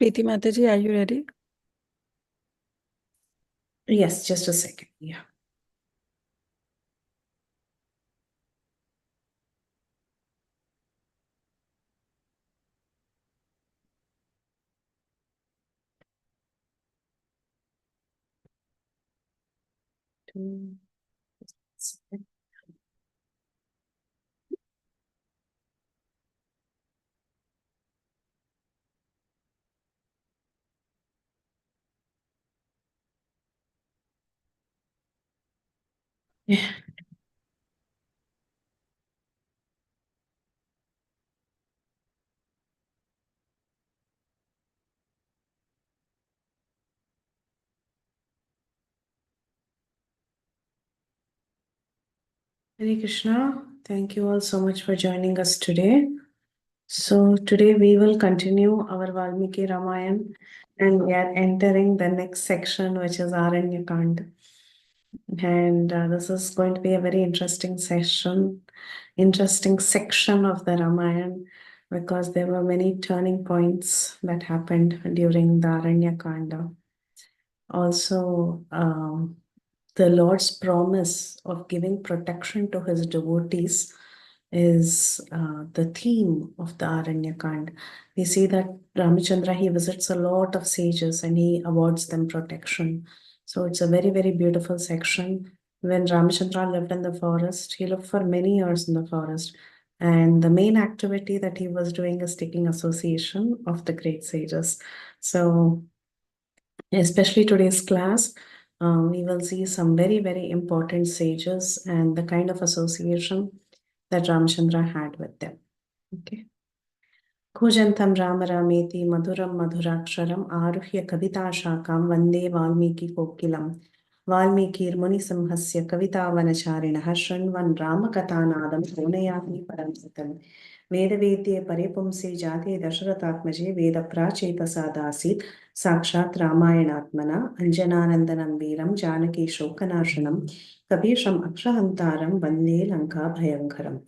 Preethi Mataji, are you ready? Yes, just a second. Yeah. Yeah. Hare Krishna. Thank you all so much for joining us today. So today we will continue our Valmiki Ramayana and we are entering the next section, which is Aranya Kanda. And this is going to be a very interesting section, interesting section of the Ramayana, because there were many turning points that happened during the Aranya Kanda. Also, the Lord's promise of giving protection to his devotees is the theme of the Aranya Kanda. We see that Ramachandra, he visits a lot of sages and he awards them protection. So it's a very, very beautiful section. When Ramachandra lived in the forest, he lived for many years in the forest. And the main activity that he was doing is taking association of the great sages. So especially today's class, we will see some very, very important sages and the kind of association that Ramchandra had with them. Okay. Kujantam Rama Rameti Maduram Madhuraksharam Aruhya Kavitashakam Vande Valmiki Kokilam Valmikir Munisamhasya Kavitavanacharinaha Shrinvan Ramakathanadam Punayati Paramsatam Vedavedye Paripumse Jati Dasharatatmaje Veda Pracheta Dasi Sakshat Ramayanatmana Anjananandanam Veeram Janaki Shokanashanam Kapisham Akshahantaram Vande Lanka Bhayankaram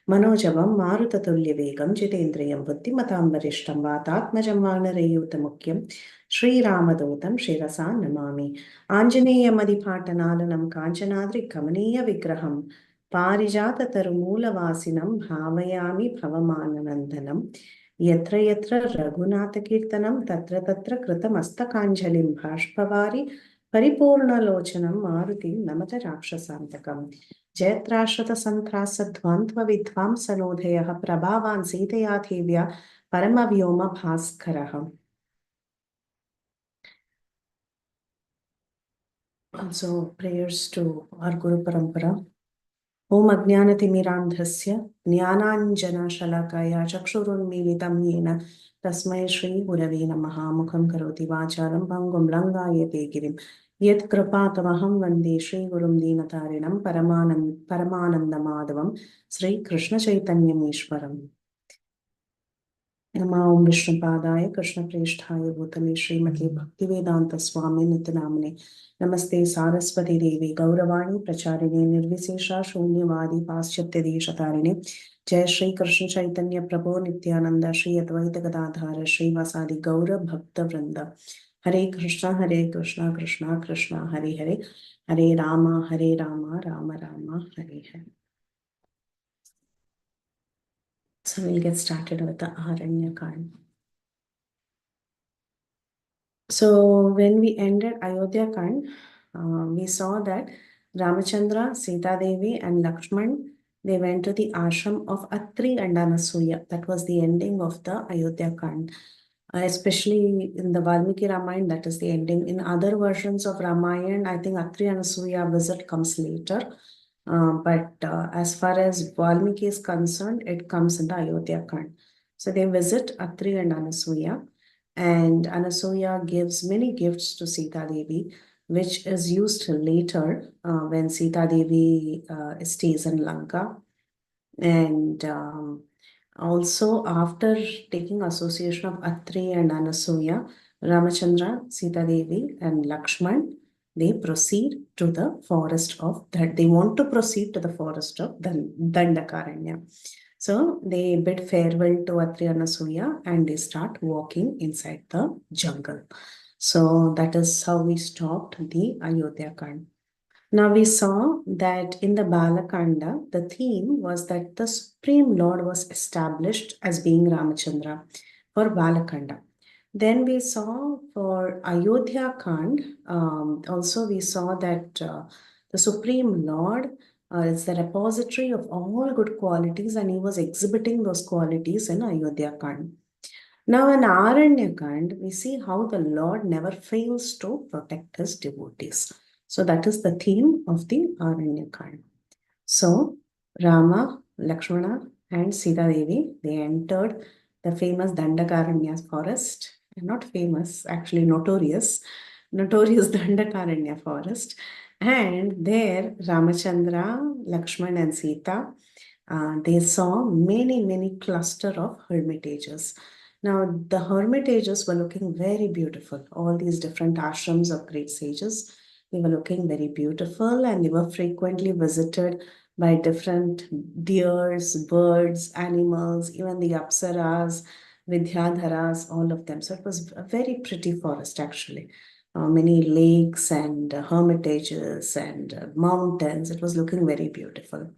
Manojabam Marutatulyavegam Jitendriyam Buddhimatam Varishtam Vatatmajam Vanarayutamukyam Sri Ramadotam Shirasa Namami Anjaneya Madhipatanalanam Kanchanadri Kamaniya Vigraham Parijata Tarumula Vasinam Bhavayami Bhavamananandanam Yatra Yatra Raghunatha Kirtanam Tatra Tatra Kritamastakанjalim Bhashpavari Paripurna Lochanam Maruti Namata Rakshasantakam Jayathrashata Santhrasadvantva Vidvamsanodhayah Prabhavan Sitayathivya Paramavyoma Bhaskaraha. Also prayers to our Guru Parampara. Om Ajnanatimirandhasya Jnananjana Shalakaya Chakshurunmilitam Yena Tasmai Shri Gurave Namaha Mukham Karoti Vacharam Bangum Langayate Girim Yet Kripatamaham Vande Shri Gurum Dinatarinam Paramananda Madhavam Sri Krishna Chaitanyam Ishwaram Namo Vishnupadaya Krishna Preshthaya Bhutale Srimati Bhaktivedanta Swami Nitanamane Namaste Saraswati Devi Gauravani Pracharini Nirvisesha Shunyavadi Paschatya Deshatarine Jai Shri Krishna Chaitanya Prabhu Nityananda Shri Advaita Gadadhara Shri Vasadi Gaura Bhakta Vrinda Hare Krishna Krishna Krishna Hare Hare Hare Rama Rama Rama Hare Hare. So we'll get started with the Aranya Kanda. So when we ended Ayodhya Kand, we saw that Ramachandra, Sita Devi and Lakshman, they went to the ashram of Atri and Anasuya. That was the ending of the Ayodhya Kand. Especially in the Valmiki Ramayana, that is the ending. In other versions of Ramayana, I think Atri and Anasuya visit comes later. But as far as Valmiki is concerned, it comes in the Ayodhya Kand. So they visit Atri and Anasuya. And Anasuya gives many gifts to Sita Devi, which is used later when Sita Devi stays in Lanka. And also after taking association of Atri and Anasuya, Ramachandra, Sita Devi and Lakshman, they proceed to the forest of that. They want to proceed to the forest of Dandakaranya. So they bid farewell to Atri and Anasuya and they start walking inside the jungle. So that is how we stopped the Ayodhya Kand. Now we saw that in the Balakanda, the theme was that the Supreme Lord was established as being Ramachandra for Balakanda. Then we saw for Ayodhya Kand, also we saw that the Supreme Lord is the repository of all good qualities and he was exhibiting those qualities in Ayodhya Kand. Now in Aranya Kand, we see how the Lord never fails to protect his devotees. So that is the theme of the Aranya Kand. So Rama, Lakshmana, and Sita Devi, they entered the famous Dandakaranya forest. Not famous, actually notorious Dandakaranya forest. And there, Ramachandra, Lakshman, and Sita, they saw many cluster of hermitages. Now, the hermitages were looking very beautiful. All these different ashrams of great sages, they were looking very beautiful and they were frequently visited by different deers, birds, animals, even the apsaras, vidyadharas, all of them. So it was a very pretty forest actually. Many lakes and hermitages and mountains. It was looking very beautiful.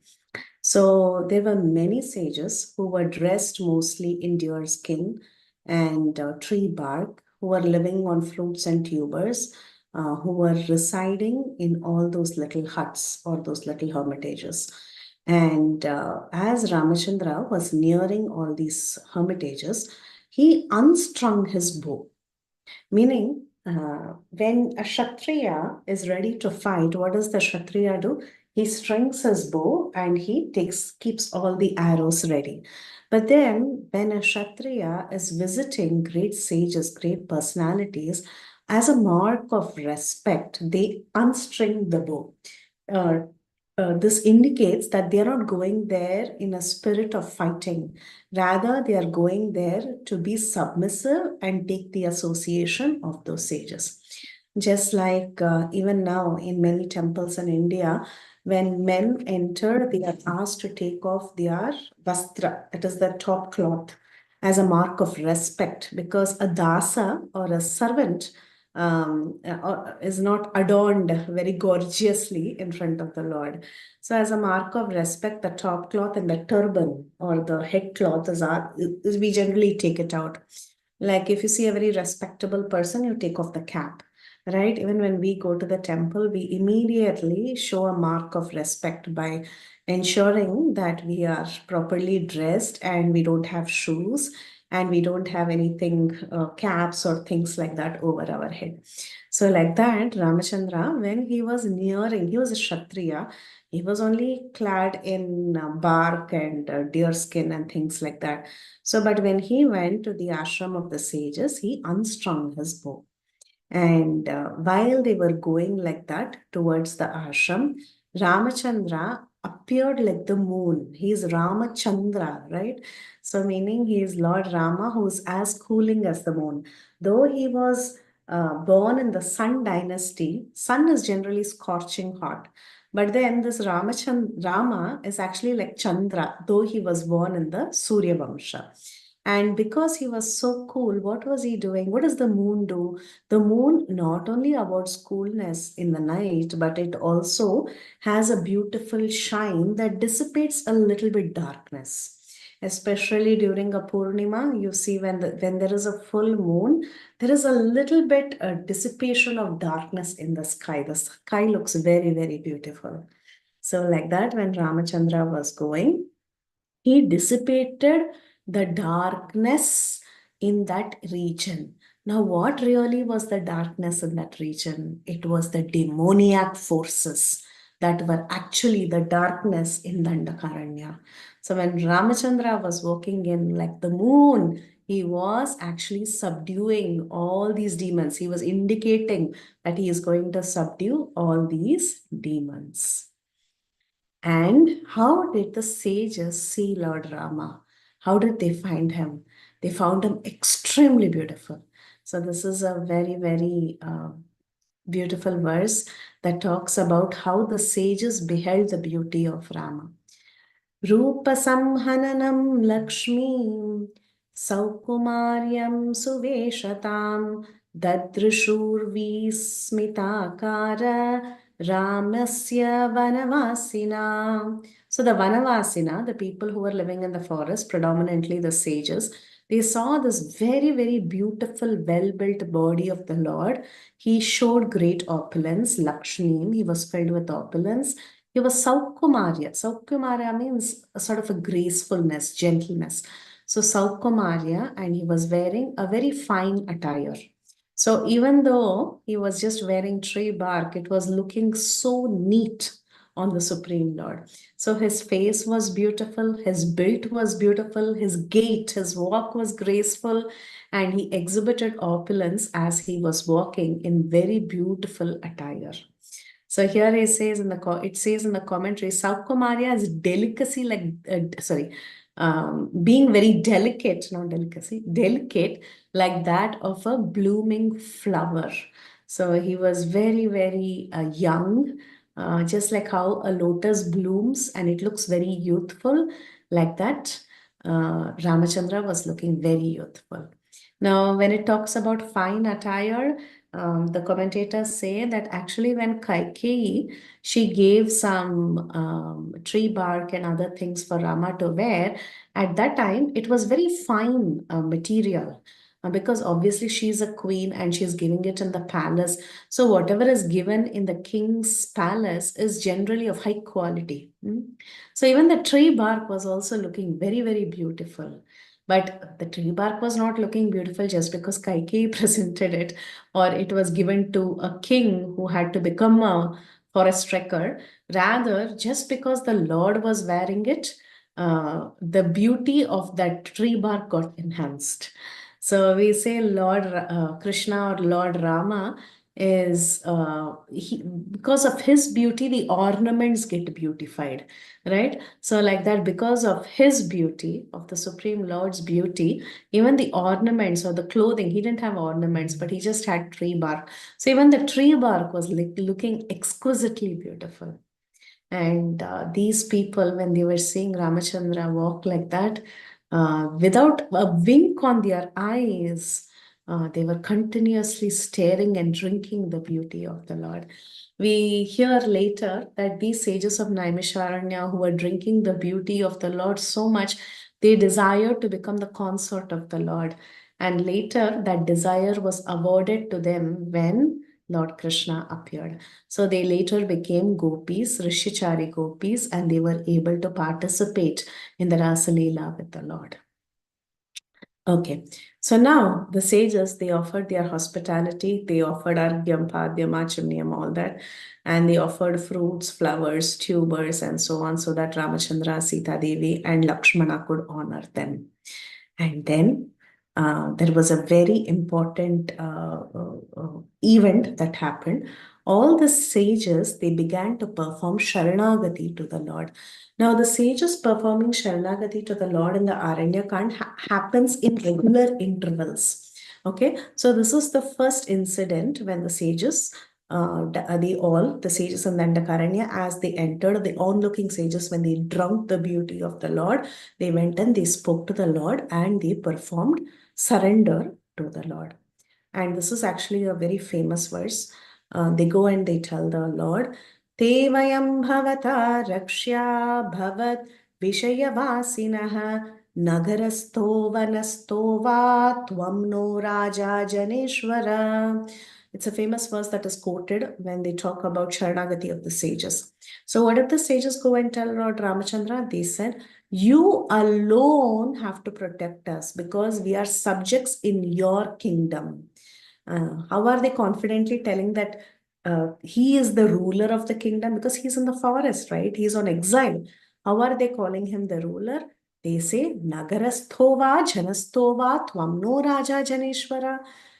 So there were many sages who were dressed mostly in deer skin and tree bark, who were living on fruits and tubers, who were residing in all those little huts or those little hermitages. And as Ramachandra was nearing all these hermitages, he unstrung his bow. Meaning, when a Kshatriya is ready to fight, what does the Kshatriya do? He strings his bow and he keeps all the arrows ready. But then, when a Kshatriya is visiting great sages, great personalities, as a mark of respect, they unstring the bow. Uh, this indicates that they are not going there in a spirit of fighting. Rather, they are going there to be submissive and take the association of those sages. Just like even now in many temples in India, when men enter, they are asked to take off their vastra, that is the top cloth, as a mark of respect because a dasa or a servant is not adorned very gorgeously in front of the Lord. So, as a mark of respect, the top cloth and the turban or the head cloth is we generally take it out. Like if you see a very respectable person, you take off the cap, right? Even when we go to the temple, we immediately show a mark of respect by ensuring that we are properly dressed and we don't have shoes and we don't have anything, caps or things like that over our head. So, like that, Ramachandra, when he was nearing, he was a Kshatriya, he was only clad in bark and deer skin and things like that. So, but when he went to the ashram of the sages, he unstrung his bow. And while they were going like that towards the ashram, Ramachandra appeared like the moon. He is Ramachandra, right? So, meaning he is Lord Rama, who is as cooling as the moon. Though he was born in the Sun dynasty, sun is generally scorching hot. But then this Rama is actually like Chandra, though he was born in the Surya Vamsha. And because he was so cool, what was he doing? What does the moon do? The moon not only avoids coolness in the night, but it also has a beautiful shine that dissipates a little bit darkness. Especially during a Purnima, you see when there is a full moon, there is a little bit dissipation of darkness in the sky. The sky looks very beautiful. So like that, when Ramachandra was going, he dissipated the darkness in that region. Now, what really was the darkness in that region? It was the demoniac forces that were actually the darkness in Dandakaranya. So, when Ramachandra was walking in like the moon, he was actually subduing all these demons. He was indicating that he is going to subdue all these demons. And how did the sages see Lord Rama? How did they find him? They found him extremely beautiful. So, this is a very beautiful verse that talks about how the sages beheld the beauty of Rama. रूपसंहननं लक्ष्मीं सौकुमार्यं सुवेशतां ददृशुर्विस्मिताकार Ramasya Vanavasina. So the Vanavasina, the people who were living in the forest, predominantly the sages, they saw this very, very beautiful, well-built body of the Lord. He showed great opulence, Lakshmi, he was filled with opulence. He was Saukumarya. Saukumarya means a sort of a gracefulness, gentleness. So Saukumarya, and he was wearing a very fine attire. So even though he was just wearing tree bark, it was looking so neat on the Supreme Lord. So his face was beautiful, his build was beautiful, his gait, his walk was graceful, and he exhibited opulence as he was walking in very beautiful attire. So here he says it says in the commentary, South Komaria is delicacy, like being very delicate, not delicacy, delicate, like that of a blooming flower. So he was very, very young, just like how a lotus blooms and it looks very youthful, like that. Ramachandra was looking very youthful. Now, when it talks about fine attire, the commentators say that actually when Kaikeyi, she gave some tree bark and other things for Rama to wear, at that time it was very fine material. Because obviously she's a queen and she's giving it in the palace. So whatever is given in the king's palace is generally of high quality. So even the tree bark was also looking very, very beautiful. But the tree bark was not looking beautiful just because Kaikeyi presented it, or it was given to a king who had to become a forest trekker. Rather, just because the Lord was wearing it, the beauty of that tree bark got enhanced. So we say Lord Krishna or Lord Rama is because of his beauty, the ornaments get beautified, right? So like that, because of his beauty, of the Supreme Lord's beauty, even the ornaments or the clothing, he didn't have ornaments, but he just had tree bark. So even the tree bark was looking exquisitely beautiful. And these people, when they were seeing Ramachandra walk like that, without a wink on their eyes, they were continuously staring and drinking the beauty of the Lord. We hear later that these sages of Naimisharanya who were drinking the beauty of the Lord so much, they desired to become the consort of the Lord. And later, that desire was awarded to them when Lord Krishna appeared. So they later became gopis, Rishachari gopis, and they were able to participate in the Rasa Leela with the Lord. Okay, so now the sages, they offered their hospitality, they offered Argyam, Padyam, Achimniyam, all that, and they offered fruits, flowers, tubers, and so on, so that Ramachandra, Sita Devi, and Lakshmana could honor them. And then there was a very important event that happened. All the sages, they began to perform Sharanagati to the Lord. Now, the sages performing Sharanagati to the Lord in the Aranya happens in regular intervals. Okay, so this is the first incident when the sages, the sages in Dandakaranya, as they entered, the onlooking sages, when they drunk the beauty of the Lord, they went and they spoke to the Lord and they performed surrender to the Lord. And this is actually a very famous verse. They go and they tell the Lord, Te vayam bhavata rakshya bhavat vishayavasinaha nagarasto vanasto va tvam no raja janeshwara. It's a famous verse that is quoted when they talk about Sharanagati of the sages. So what did the sages go and tell Lord Ramachandra? They said, you alone have to protect us because we are subjects in your kingdom. How are they confidently telling that he is the ruler of the kingdom? Because he's in the forest, right? He's on exile. How are they calling him the ruler? They say, Nagarasthova Janasthova Twamno Raja Janeshwara.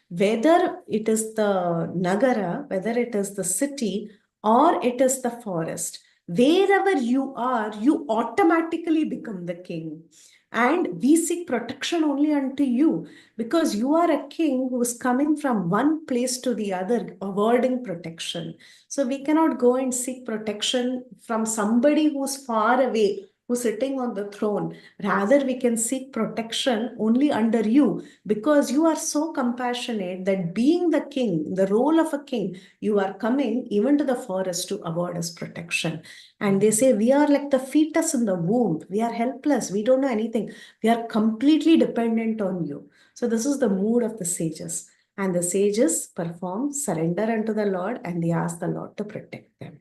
Whether it is the Nagara, whether it is the city, or it is the forest, wherever you are, you automatically become the king. And we seek protection only unto you because you are a king who is coming from one place to the other, avoiding protection. So we cannot go and seek protection from somebody who's far away, who's sitting on the throne. Rather, we can seek protection only under you because you are so compassionate that being the king, the role of a king, you are coming even to the forest to award us protection. And they say, we are like the fetus in the womb. We are helpless. We don't know anything. We are completely dependent on you. So, this is the mood of the sages. And the sages perform surrender unto the Lord and they ask the Lord to protect them.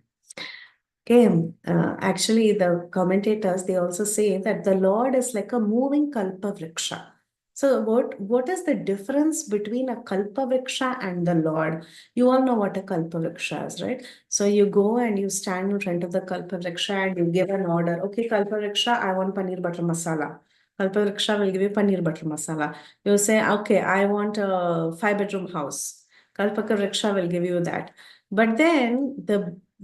Okay, actually, the commentators they also say that the Lord is like a moving kalpa vriksha. So, what is the difference between a kalpa vriksha and the Lord? You all know what a kalpa vriksha is, right? So, you go and you stand in front of the kalpa vriksha and you give an order. Okay, kalpa vriksha, I want paneer butter masala. Kalpa vriksha will give you paneer butter masala. You say, okay, I want a 5 bedroom house. Kalpaka vriksha will give you that. But then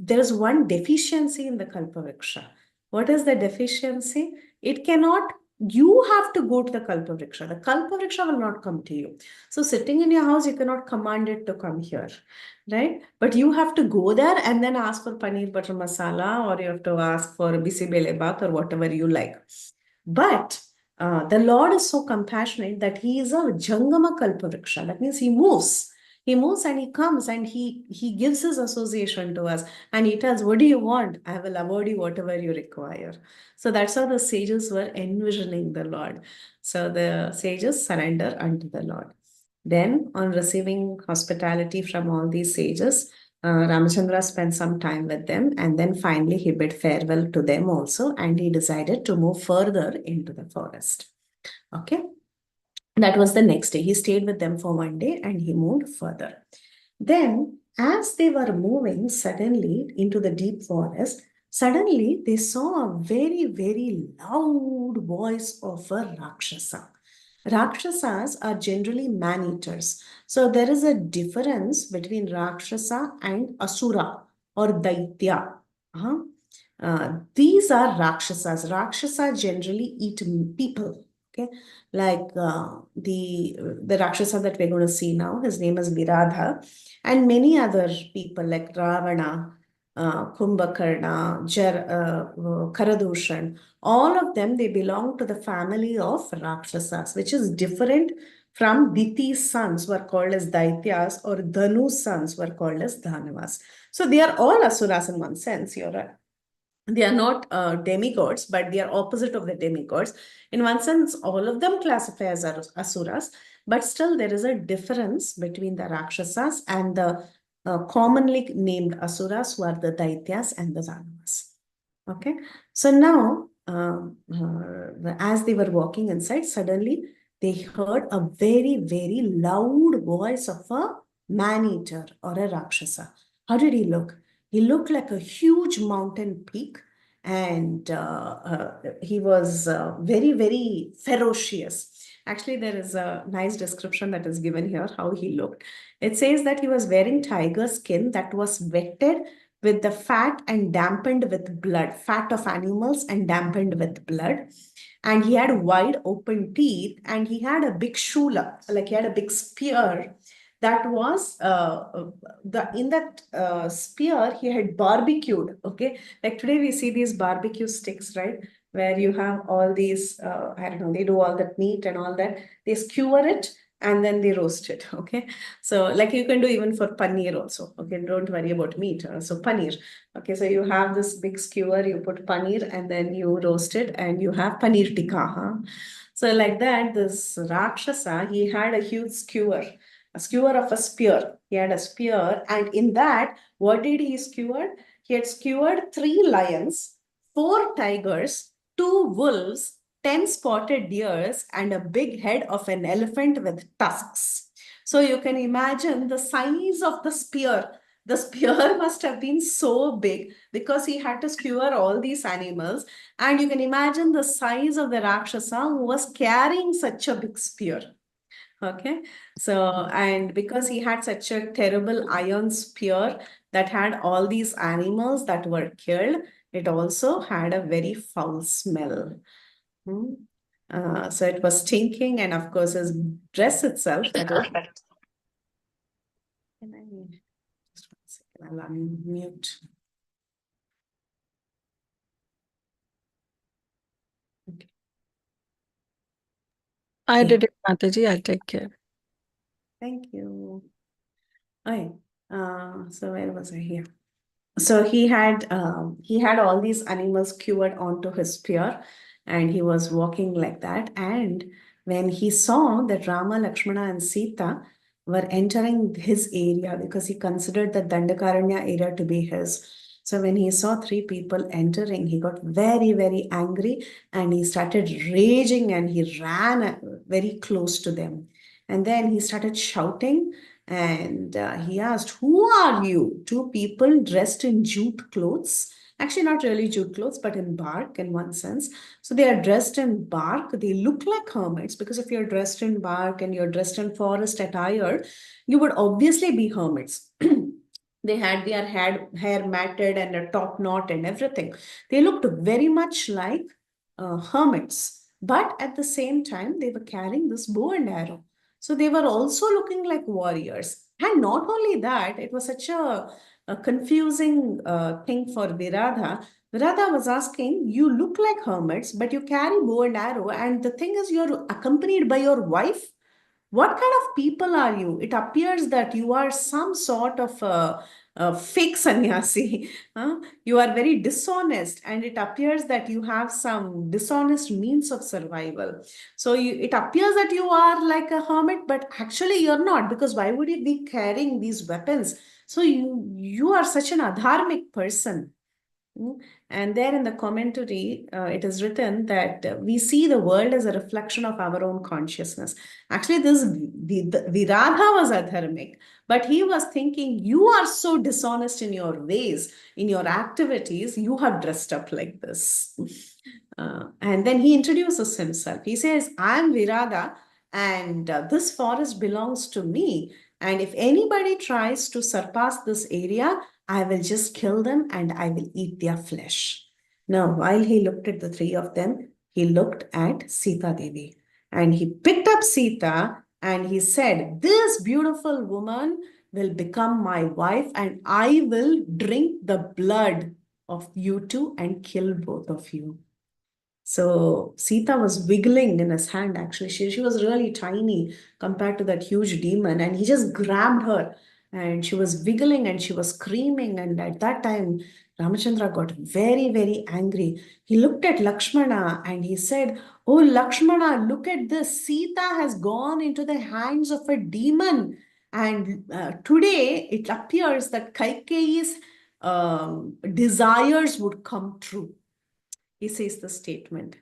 there is one deficiency in the Kalpavriksha. What is the deficiency? It cannot, you have to go to the Kalpavriksha. The Kalpavriksha will not come to you. So sitting in your house, you cannot command it to come here, right? But you have to go there and then ask for paneer butter masala or you have to ask for bisi bele bath or whatever you like. But the Lord is so compassionate that he is a Jangama Kalpavriksha. That means he moves. He moves and he comes and he gives his association to us and he tells, what do you want? I will award you whatever you require. So that's how the sages were envisioning the Lord. So the sages surrender unto the Lord. Then, on receiving hospitality from all these sages, Ramachandra spent some time with them and then finally he bid farewell to them also and he decided to move further into the forest. Okay. That was the next day. He stayed with them for 1 day and he moved further. Then, as they were moving suddenly into the deep forest, suddenly they saw a very, very loud voice of a Rakshasa. Rakshasas are generally man eaters. So, there is a difference between Rakshasa and Asura or Daitya. Uh-huh. These are Rakshasas. Rakshasa generally eat people. Okay, like the Rakshasa that we're going to see now, his name is Viradha, and many other people like Ravana, Kumbhakarna, Karadushan, all of them, they belong to the family of Rakshasas, which is different from Diti's sons who are called as Daityas or Dhanu's sons who are called as Dhanavas. So they are all Asuras in one sense, you're right. They are not demigods, but they are opposite of the demigods. In one sense, all of them classify as asuras, but still there is a difference between the Rakshasas and the commonly named asuras who are the Daityas and the Danavas. Okay, so now as they were walking inside, suddenly they heard a very, very loud voice of a man-eater or a Rakshasa. How did he look? He looked like a huge mountain peak and he was very, very ferocious. Actually, there is a nice description that is given here how he looked. It says that he was wearing tiger skin that was wetted with the fat and dampened with blood, fat of animals and dampened with blood. And he had wide open teeth and he had a big shula, like he had a big spear that was in that spear he had barbecued. Okay, like today we see these barbecue sticks, right, where you have all these I don't know, they do all that meat and all that, they skewer it and then they roast it. Okay, so like you can do even for paneer also. Okay, don't worry about meat. So paneer. Okay, so you have this big skewer, you put paneer and then you roast it and you have paneer tikka. Huh? So like that, this Rakshasa, he had a huge skewer, a skewer of a spear. He had a spear, and in that, what did he skewer? He had skewered 3 lions, 4 tigers, 2 wolves, 10 spotted deers, and a big head of an elephant with tusks. So you can imagine the size of the spear. The spear must have been so big because he had to skewer all these animals. And you can imagine the size of the Rakshasa who was carrying such a big spear. Okay, so and because he had such a terrible iron spear that had all these animals that were killed, it also had a very foul smell. Hmm. So it was stinking, and of course, his dress itself. That was. Can I just 1 second? I'll unmute. I Yeah, did it, Mataji. I'll take care. thank you. Okay, so where was I here? So he had all these animals cured onto his spear, and he was walking like that. And when he saw that Rama, Lakshmana, and Sita were entering his area, because he considered the Dandakaranya area to be his. So when he saw three people entering, he got very, very angry, and he started raging, and he ran very close to them. And then he started shouting, and he asked, "Who are you?" Two people dressed in jute clothes. Actually, not really jute clothes, but in bark in one sense. So they are dressed in bark. They look like hermits, because if you're dressed in bark and you're dressed in forest attire, you would obviously be hermits. They had their hair matted and a top knot and everything. They looked very much like hermits, but at the same time, they were carrying this bow and arrow. So they were also looking like warriors. And not only that, it was such a confusing thing for Viradha. Viradha was asking, "You look like hermits, but you carry bow and arrow. And the thing is, you're accompanied by your wife. What kind of people are you? It appears that you are some sort of a fake sannyasi. Huh? You are very dishonest, and it appears that you have some dishonest means of survival. So it appears that you are like a hermit, but actually you're not, because why would you be carrying these weapons? So you are such an adharmic person." Mm. And there in the commentary, it is written that we see the world as a reflection of our own consciousness. Actually, the Viradha was adharmic, but he was thinking, "You are so dishonest in your ways, in your activities, you have dressed up like this." And then he introduces himself. He says, "I am Virada, and this forest belongs to me. And if anybody tries to surpass this area, I will just kill them and I will eat their flesh." Now, while he looked at the three of them, he looked at Sita Devi, and he picked up Sita and he said, "This beautiful woman will become my wife, and I will drink the blood of you two and kill both of you." So Sita was wiggling in his hand, actually. She was really tiny compared to that huge demon. And he just grabbed her, and she was wiggling and she was screaming. And at that time, Ramachandra got very, very angry. He looked at Lakshmana and he said, "Oh, Lakshmana, look at this. Sita has gone into the hands of a demon. And today it appears that Kaikeyi's desires would come true." He says the statement.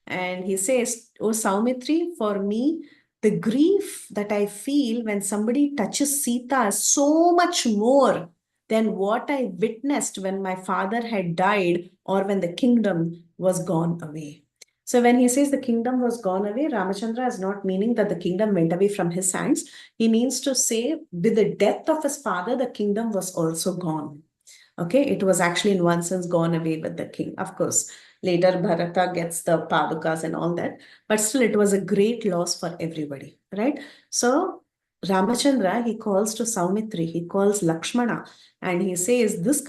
And he says, "Oh, Saumitri, for me, the grief that I feel when somebody touches Sita is so much more than what I witnessed when my father had died or when the kingdom was gone away." So when he says the kingdom was gone away, Ramachandra is not meaning that the kingdom went away from his hands. He means to say, with the death of his father, the kingdom was also gone. Okay, it was actually in one sense gone away with the king. Of course, later Bharata gets the Padukas and all that, but still it was a great loss for everybody, right? So Ramachandra, he calls to Saumitri, he calls Lakshmana, and he says, this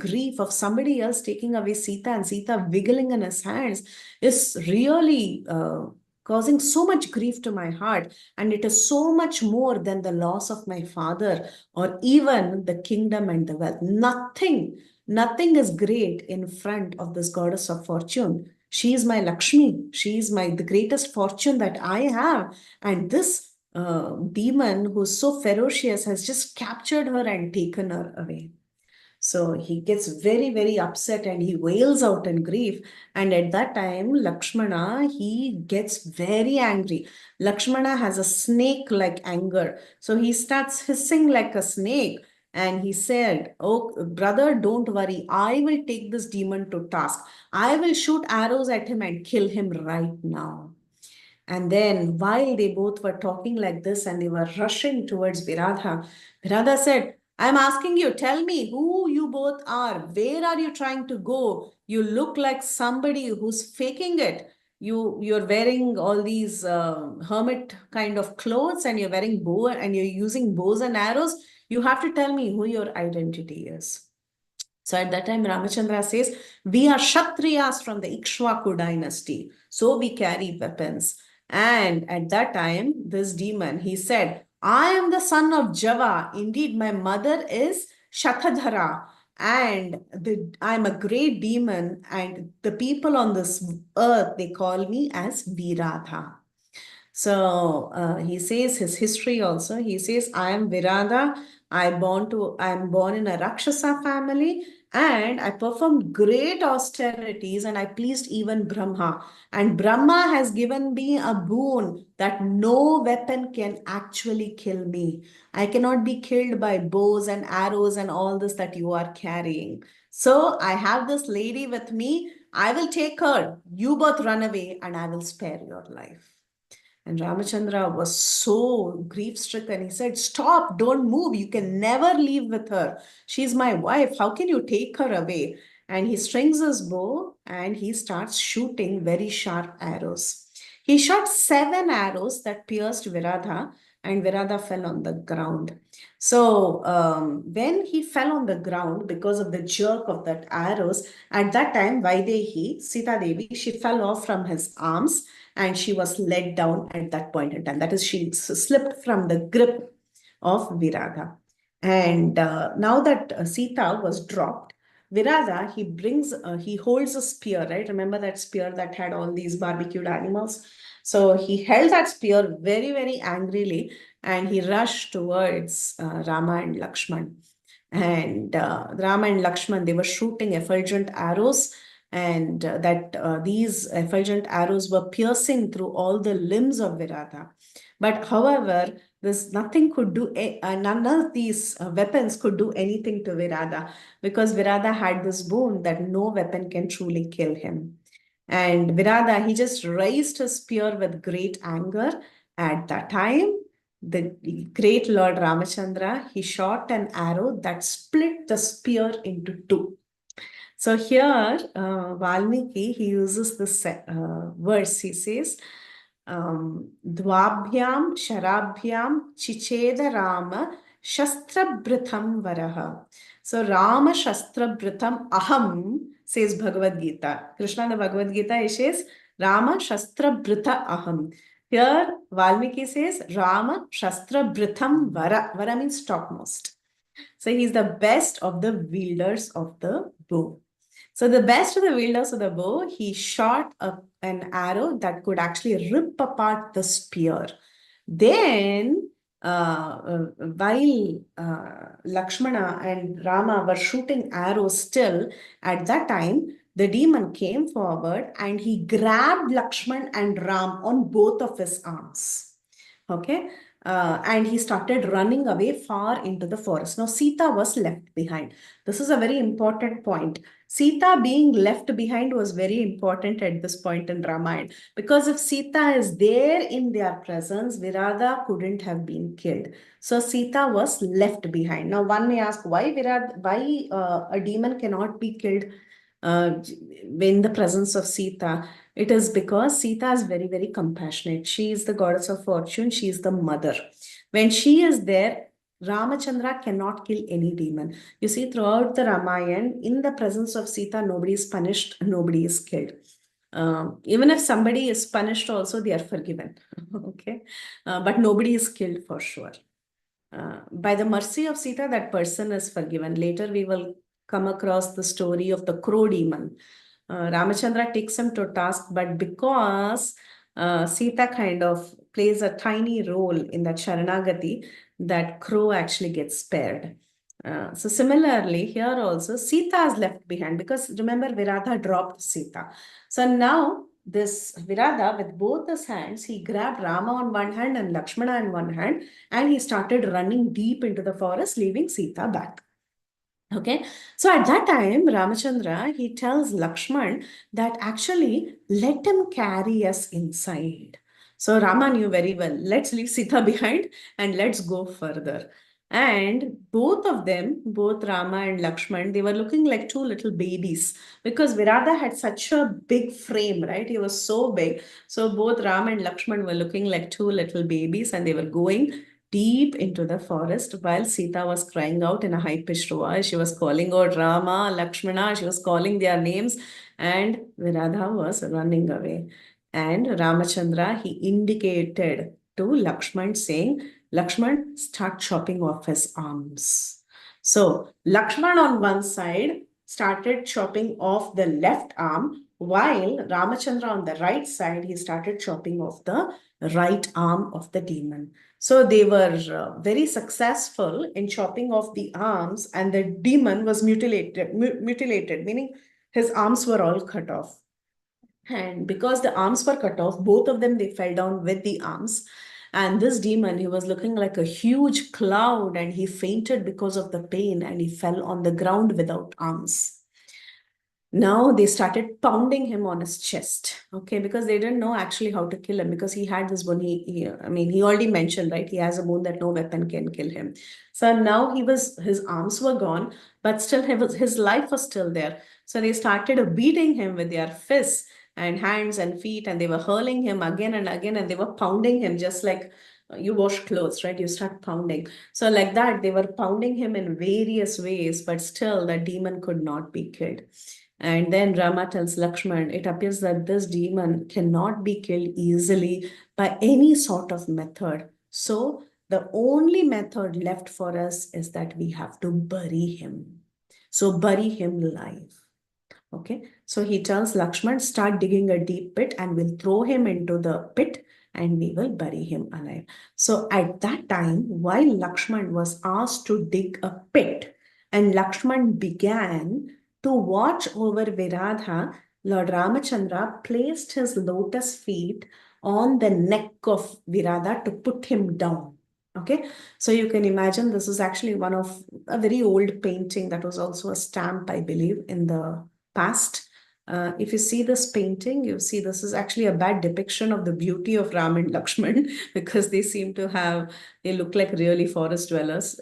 grief of somebody else taking away Sita and Sita wiggling in his hands is really causing so much grief to my heart, and it is so much more than the loss of my father or even the kingdom and the wealth. Nothing is great in front of this goddess of fortune. She is my Lakshmi. She is the greatest fortune that I have. And this demon who's so ferocious has just captured her and taken her away. So he gets very, very upset and he wails out in grief. And at that time, Lakshmana, he gets very angry. Lakshmana has a snake like anger. So he starts hissing like a snake. And he said, "Oh, brother, don't worry. I will take this demon to task. I will shoot arrows at him and kill him right now." And then, while they both were talking like this and they were rushing towards Viradha, Viradha said, "I'm asking you, tell me who you both are. Where are you trying to go? You look like somebody who's faking it. You're wearing all these hermit kind of clothes, and you're wearing bow and you're using bows and arrows. You have to tell me who your identity is." So at that time, Ramachandra says, "We are Kshatriyas from the Ikshvaku dynasty. So we carry weapons." And at that time, this demon, he said, I am the son of Java. Indeed, my mother is Shatadhara. And I'm a great demon. And the people on this earth, they call me as Viradha. So he says his history also. He says, I am Virada. I am born in a Rakshasa family, and I performed great austerities and I pleased even Brahma. And Brahma has given me a boon that no weapon can actually kill me. I cannot be killed by bows and arrows and all this that you are carrying. So I have this lady with me. I will take her. You both run away and I will spare your life. And Ramachandra was so grief stricken. He said, stop, don't move. You can never leave with her. She's my wife. How can you take her away? And he strings his bow and he starts shooting very sharp arrows. He shot 7 arrows that pierced Viradha, and Viradha fell on the ground. So when he fell on the ground because of the jerk of that arrows, at that time, Vaidehi, Sita Devi, she fell off from his arms and she was let down at that point in time. That is, she slipped from the grip of Virada. And now that Sita was dropped, Virada, he holds a spear, right? Remember that spear that had all these barbecued animals? So he held that spear very, very angrily and he rushed towards Rama and Lakshman. And Rama and Lakshman, they were shooting effulgent arrows, and these effulgent arrows were piercing through all the limbs of Virata. But however, this nothing could do, none of these weapons could do anything to Virada, because Virada had this boon that no weapon can truly kill him. And Virada, he just raised his spear with great anger. At that time, the great Lord Ramachandra, he shot an arrow that split the spear into two. So here, Valmiki, he uses this verse. He says, Dvabhyam Sharabhyam Chicheda Rama Shastrabritham Varaha. So Rama Shastrabritham Aham, says Bhagavad Gita. Krishna in the Bhagavad Gita, he says, Rama Shastrabritha Aham. Here, Valmiki says, Rama Shastrabritham Vara. Vara means topmost. So he's the best of the wielders of the bow. So the best of the wielders of the bow, he shot an arrow that could actually rip apart the spear. Then, while Lakshmana and Rama were shooting arrows still, at that time, the demon came forward and he grabbed Lakshman and Ram on both of his arms. Okay. And he started running away far into the forest. Now, Sita was left behind. This is a very important point. Sita being left behind was very important at this point in Ramayana, because if Sita is there in their presence, Virada couldn't have been killed. So Sita was left behind. Now, one may ask why a demon cannot be killed in the presence of Sita. It is because Sita is very, very compassionate. She is the goddess of fortune. She is the mother. When she is there, Ramachandra cannot kill any demon. You see, throughout the Ramayana, in the presence of Sita, nobody is punished, nobody is killed. Even if somebody is punished also, they are forgiven. Okay. But nobody is killed for sure. By the mercy of Sita, that person is forgiven. Later, we will come across the story of the crow demon. Ramachandra takes him to task, but because Sita kind of plays a tiny role in that Sharanagati, that crow actually gets spared. So similarly, here also, Sita is left behind, because remember, Viradha dropped Sita. So now this Virada, with both his hands, he grabbed Rama on one hand and Lakshmana on one hand, and he started running deep into the forest, leaving Sita back. Okay, so at that time, Ramachandra, he tells Lakshman that actually let him carry us inside. So Rama knew very well, let's leave Sita behind and let's go further. And both of them, both Rama and Lakshman, they were looking like two little babies, because Virada had such a big frame, right? He was so big. So both Rama and Lakshman were looking like two little babies, and they were going deep into the forest while Sita was crying out in a high-pitched voice. She was calling out Rama, Lakshmana, she was calling their names, and Virada was running away. And Ramachandra, he indicated to Lakshman saying, Lakshman, start chopping off his arms. So Lakshman on one side started chopping off the left arm, while Ramachandra on the right side, he started chopping off the right arm of the demon. So they were very successful in chopping off the arms, and the demon was mutilated, meaning his arms were all cut off. And because the arms were cut off, both of them they fell down with the arms. And this demon, he was looking like a huge cloud, and he fainted because of the pain, and he fell on the ground without arms. Now they started pounding him on his chest, okay, because they didn't know actually how to kill him, because he had this bone. I mean, he already mentioned, right? He has a bone that no weapon can kill him. So now his arms were gone, but still his life was still there. So they started beating him with their fists and hands and feet, and they were hurling him again and again, and they were pounding him just like you wash clothes, right? You start pounding. So like that, they were pounding him in various ways, but still the demon could not be killed. And then Rama tells Lakshman, it appears that this demon cannot be killed easily by any sort of method. So the only method left for us is that we have to bury him. So bury him alive. Okay. So he tells Lakshman, start digging a deep pit and we'll throw him into the pit and we will bury him alive. So at that time, while Lakshman was asked to dig a pit and Lakshman began to watch over Viradha, Lord Ramachandra placed his lotus feet on the neck of Viradha to put him down. Okay, so you can imagine this is actually one of a very old painting that was also a stamp, I believe, in the past. If you see this painting, you see this is actually a bad depiction of the beauty of Ram and Lakshman because they look like really forest dwellers.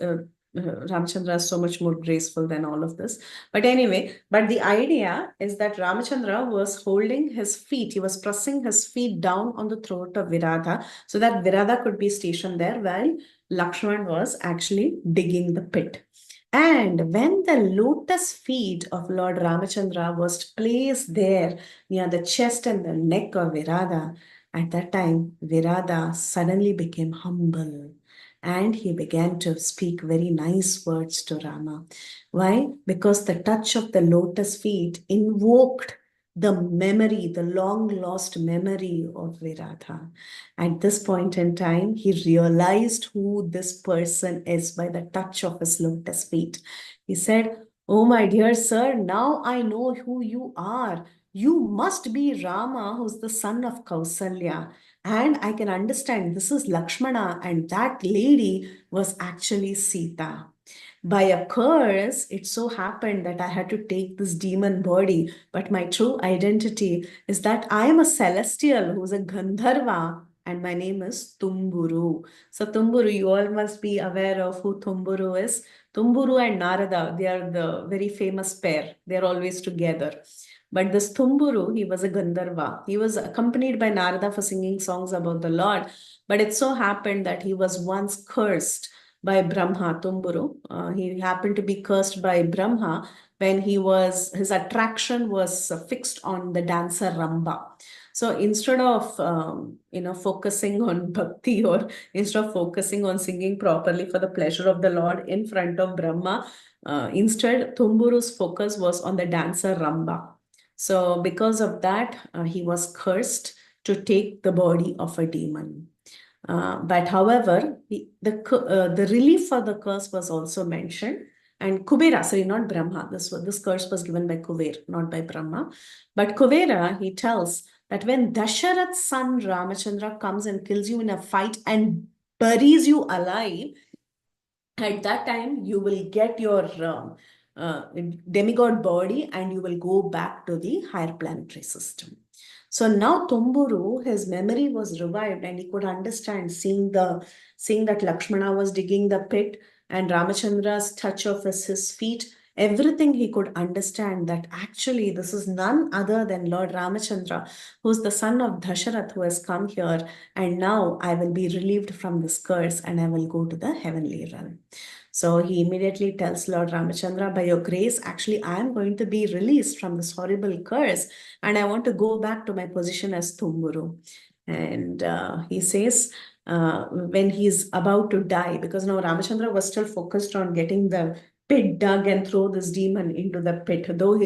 Ramchandra is so much more graceful than all of this. But anyway, but the idea is that Ramachandra was holding his feet, he was pressing his feet down on the throat of Viradha so that Viradha could be stationed there while Lakshman was actually digging the pit. And when the lotus feet of Lord Ramachandra was placed there near the chest and the neck of Virada, at that time Virada suddenly became humble and he began to speak very nice words to Rama. Why? Because the touch of the lotus feet invoked the memory, the long lost memory of Virada. At this point in time, he realized who this person is by the touch of his lotus feet. He said, oh, my dear sir, now I know who you are. You must be Rama, who's the son of Kausalya. And I can understand this is Lakshmana, and that lady was actually Sita. By a curse, it so happened that I had to take this demon body, but my true identity is that I am a celestial who's a Gandharva, and my name is Tumburu. So, Tumburu, you all must be aware of who Tumburu is. Tumburu and Narada, they are the very famous pair. They're always together. But this Tumburu, he was a Gandharva. He was accompanied by Narada for singing songs about the Lord. But it so happened that he was once cursed by Brahma, Tumburu. He happened to be cursed by Brahma when his attraction was fixed on the dancer Ramba. So instead of focusing on bhakti or instead of focusing on singing properly for the pleasure of the Lord in front of Brahma, instead Tumburu's focus was on the dancer Ramba. So because of that, he was cursed to take the body of a demon. But however, the relief for the curse was also mentioned. And Kubera, sorry, not Brahma. This curse was given by Kuber, not by Brahma. But Kubera, he tells that when Dasharath's son Ramachandra comes and kills you in a fight and buries you alive, at that time you will get your demigod body and you will go back to the higher planetary system. So now Tumburu, his memory was revived and he could understand seeing that Lakshmana was digging the pit and Ramachandra's touch of his feet, everything he could understand that actually this is none other than Lord Ramachandra, who's the son of Dasharath, who has come here, and now I will be relieved from this curse and I will go to the heavenly realm. So he immediately tells Lord Ramachandra, by your grace, actually, I am going to be released from this horrible curse and I want to go back to my position as Tumburu. And he says, when he's about to die, because now Ramachandra was still focused on getting the pit dug and throw this demon into the pit. Though,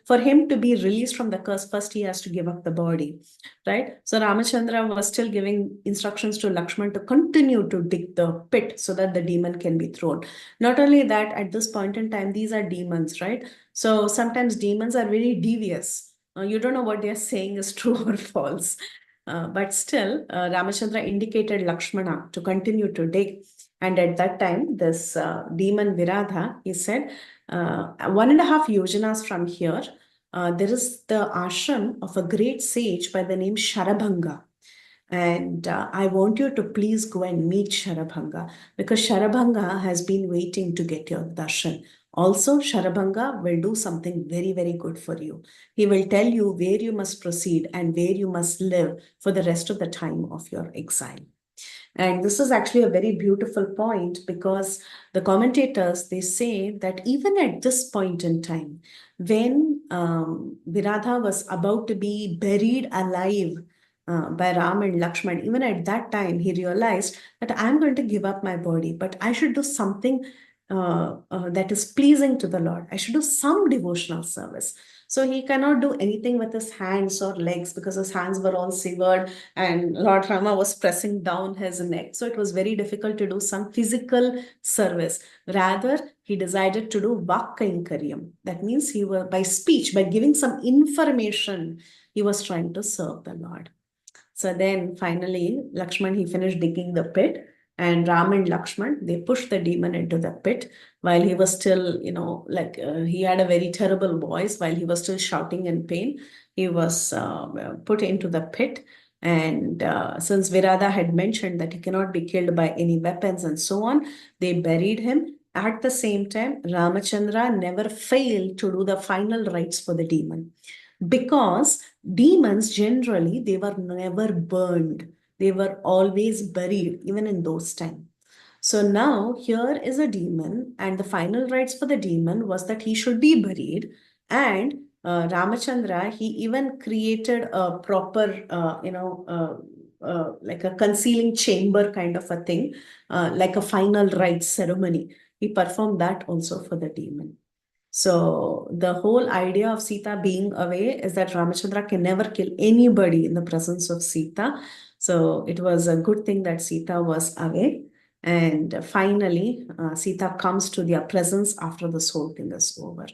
for him to be released from the curse, first he has to give up the body, right? So Ramachandra was still giving instructions to Lakshman to continue to dig the pit so that the demon can be thrown. Not only that, at this point in time, these are demons, right? So sometimes demons are very devious. You don't know what they're saying is true or false. But still, Ramachandra indicated Lakshmana to continue to dig. And at that time, this demon Viradha, he said, 1.5 yojanas from here, there is the ashram of a great sage by the name Sharabhanga. And I want you to please go and meet Sharabhanga because Sharabhanga has been waiting to get your darshan. Also, Sharabhanga will do something very, very good for you. He will tell you where you must proceed and where you must live for the rest of the time of your exile. And this is actually a very beautiful point because the commentators, they say that even at this point in time, when Viradha was about to be buried alive by Ram and Lakshman, even at that time, he realized that I'm going to give up my body, but I should do something that is pleasing to the Lord. I should do some devotional service. So he cannot do anything with his hands or legs because his hands were all severed and Lord Rama was pressing down his neck. So it was very difficult to do some physical service. Rather, he decided to do Vakkainkariam. That means he was by speech, by giving some information, he was trying to serve the Lord. So then finally, Lakshman, he finished digging the pit, and Ram and Lakshman, they pushed the demon into the pit while he was still, he had a very terrible voice while he was still shouting in pain. He was put into the pit. And since Virada had mentioned that he cannot be killed by any weapons and so on, they buried him. At the same time, Ramachandra never failed to do the final rites for the demon because demons generally they were never burned, they were always buried even in those times. So now here is a demon and the final rites for the demon was that he should be buried. And Ramachandra, he even created a proper like a concealing chamber kind of a thing, like a final rites ceremony. He performed that also for the demon. So the whole idea of Sita being away is that Ramachandra can never kill anybody in the presence of Sita. So it was a good thing that Sita was away. And finally, Sita comes to their presence after this whole thing is over.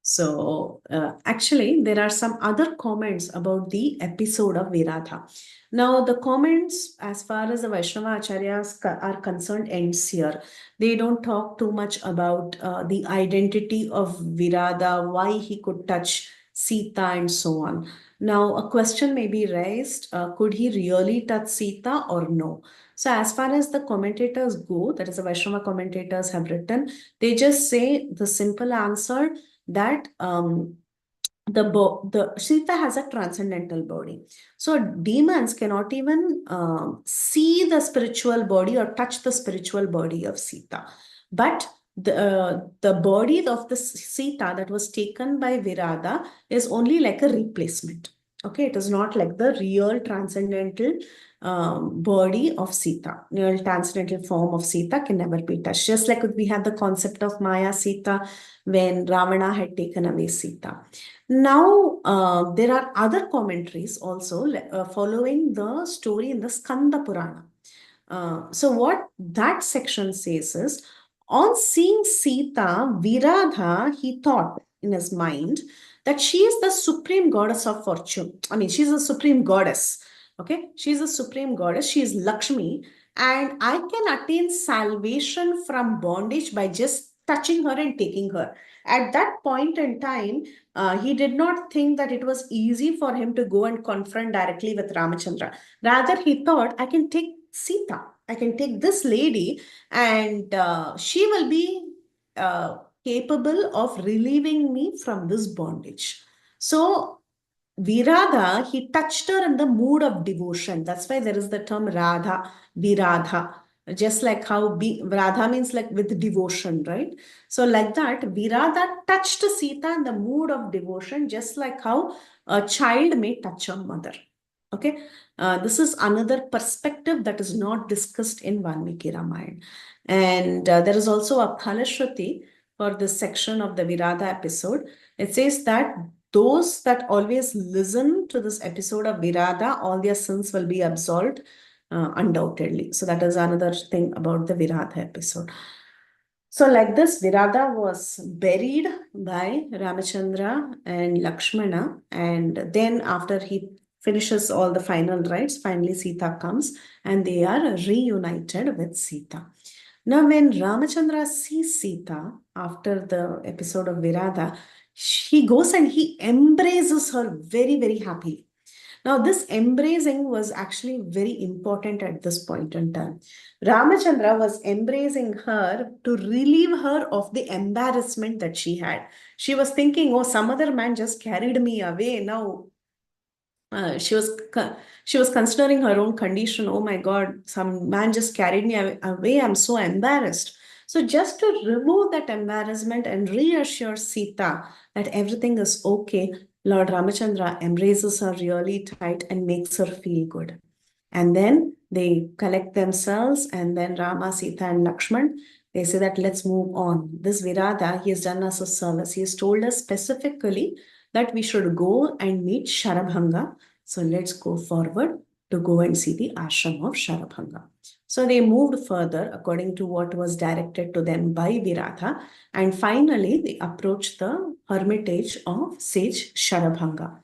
So actually, there are some other comments about the episode of Viratha. Now, the comments, as far as the Vaishnava Acharyas are concerned, ends here. They don't talk too much about the identity of Virada, why he could touch Sita, and so on. Now, a question may be raised, could he really touch Sita or no? So as far as the commentators go, that is the Vaishnava commentators have written, they just say the simple answer that the Sita has a transcendental body. So demons cannot even see the spiritual body or touch the spiritual body of Sita. But the body of the Sita that was taken by Virada is only like a replacement. Okay, it is not like the real transcendental body of Sita. Real transcendental form of Sita can never be touched. Just like we had the concept of Maya Sita when Ravana had taken away Sita. Now, there are other commentaries also following the story in the Skanda Purana. So what that section says is, on seeing Sita, Viradha, he thought in his mind that she is the supreme goddess of fortune. I mean, she's a supreme goddess. Okay, she's a supreme goddess. She is Lakshmi, and I can attain salvation from bondage by just touching her and taking her. At that point in time, he did not think that it was easy for him to go and confront directly with Ramachandra. Rather, he thought, I can take Sita. I can take this lady and she will be capable of relieving me from this bondage. So Virada, he touched her in the mood of devotion. That's why there is the term Radha, Viradha. just like how Radha means like with devotion, right? So like that, Virada touched Sita in the mood of devotion, just like how a child may touch a mother. Okay, this is another perspective that is not discussed in Valmiki Ramayana. And there is also a Phalashruti for this section of the Virada episode. It says that those that always listen to this episode of Virada, all their sins will be absolved, undoubtedly. So that is another thing about the Virada episode. So like this, Virada was buried by Ramachandra and Lakshmana, and then after he finishes all the final rites, finally Sita comes and they are reunited with Sita. Now, when Ramachandra sees Sita after the episode of Virada, he goes and he embraces her very, very happily. Now, this embracing was actually very important at this point in time. Ramachandra was embracing her to relieve her of the embarrassment that she had. She was thinking, oh, some other man just carried me away. Now, uh, she was she was considering her own condition. Oh my God, some man just carried me away. I'm so embarrassed. So just to remove that embarrassment and reassure Sita that everything is okay, Lord Ramachandra embraces her really tight and makes her feel good. And then they collect themselves, and then Rama, Sita, and Lakshman, they say that let's move on. This Virada, he has done us a service. He has told us specifically that we should go and meet Sharabhanga. So let's go forward to go and see the ashram of Sharabhanga. So they moved further according to what was directed to them by Virata. And finally, they approached the hermitage of sage Sharabhanga.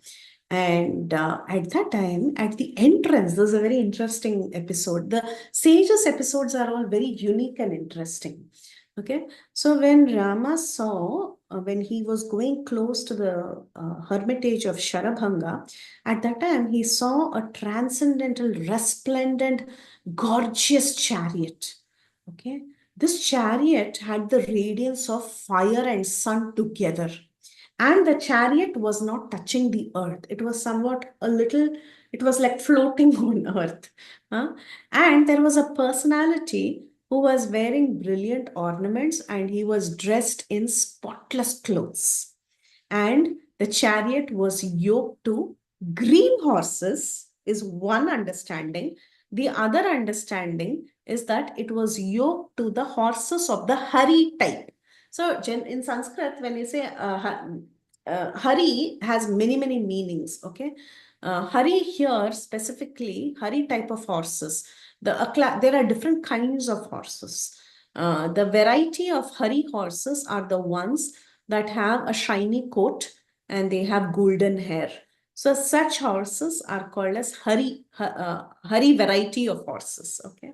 And at that time, at the entrance, this is a very interesting episode. The sages episodes are all very unique and interesting. Okay, so when Rama saw, when he was going close to the hermitage of Sharabhanga, at that time he saw a transcendental, resplendent, gorgeous chariot. Okay, this chariot had the radiance of fire and sun together. And the chariot was not touching the earth. It was somewhat a little, it was like floating on earth. Huh? And there was a personality who was wearing brilliant ornaments and he was dressed in spotless clothes. And the chariot was yoked to green horses, is one understanding. The other understanding is that it was yoked to the horses of the Hari type. So, in Sanskrit, when you say Hari has many, many meanings. Okay. Hari here specifically, Hari type of horses. There are different kinds of horses. The variety of Hari horses are the ones that have a shiny coat and they have golden hair. So such horses are called as Hari variety of horses. Okay.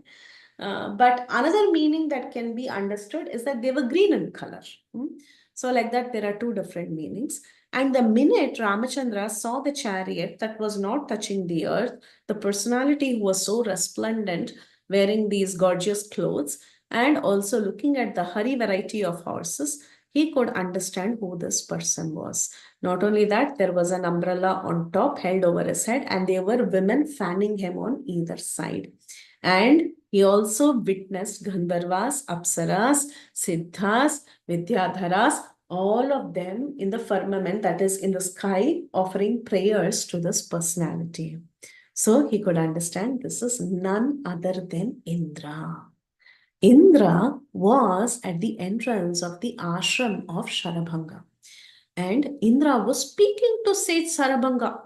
But another meaning that can be understood is that they were green in color. So like that, there are two different meanings. And the minute Ramachandra saw the chariot that was not touching the earth, the personality was so resplendent, wearing these gorgeous clothes, and also looking at the Hari variety of horses, he could understand who this person was. Not only that, there was an umbrella on top held over his head, and there were women fanning him on either side. And he also witnessed Gandharvas, Apsaras, Siddhas, Vidyadharas, all of them in the firmament, that is in the sky, offering prayers to this personality. So he could understand this is none other than Indra. Indra was at the entrance of the ashram of Sharabhanga. And Indra was speaking to Sage Sarabhanga.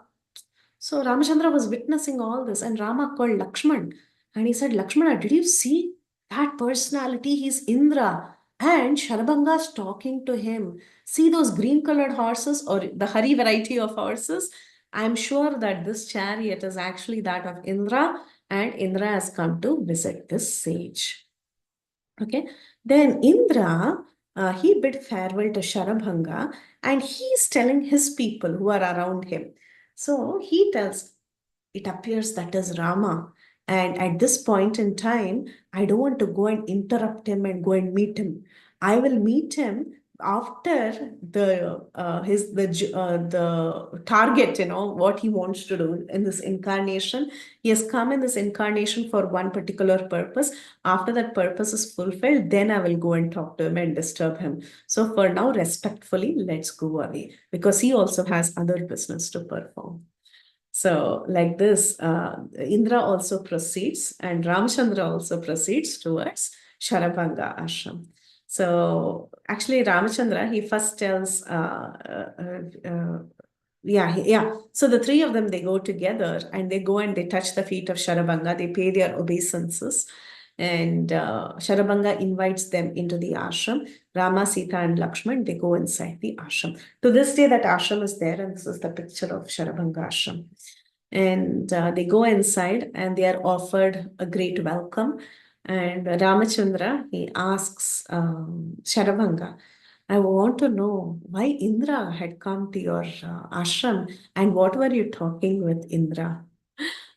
So Ramachandra was witnessing all this, and Rama called Lakshman and he said, Lakshmana, did you see that personality? He's Indra. And Sharabhanga's talking to him. See those green colored horses or the Hari variety of horses? I'm sure that this chariot is actually that of Indra, and Indra has come to visit this sage. Okay, then Indra, he bid farewell to Sharabhanga and he's telling his people who are around him. So he tells, it appears that is Rama. And at this point in time, I don't want to go and interrupt him and go and meet him. I will meet him after the target, what he wants to do in this incarnation, he has come in this incarnation for one particular purpose. After that purpose is fulfilled, then I will go and talk to him and disturb him. So for now, respectfully, let's go away, because he also has other business to perform. So, like this, Indra also proceeds, and Ramchandra also proceeds towards Sharabanga ashram. So, actually, Ramchandra, he first tells, yeah. So the three of them, they go together and they go and they touch the feet of Sharabanga. They pay their obeisances, and Sharabanga invites them into the ashram. Rama, Sita, and Lakshman, they go inside the ashram. To this day, that ashram is there, and this is the picture of Sharabanga ashram. And they go inside and they are offered a great welcome. And Ramachandra, he asks Sharabanga, I want to know why Indra had come to your ashram, and what were you talking with Indra?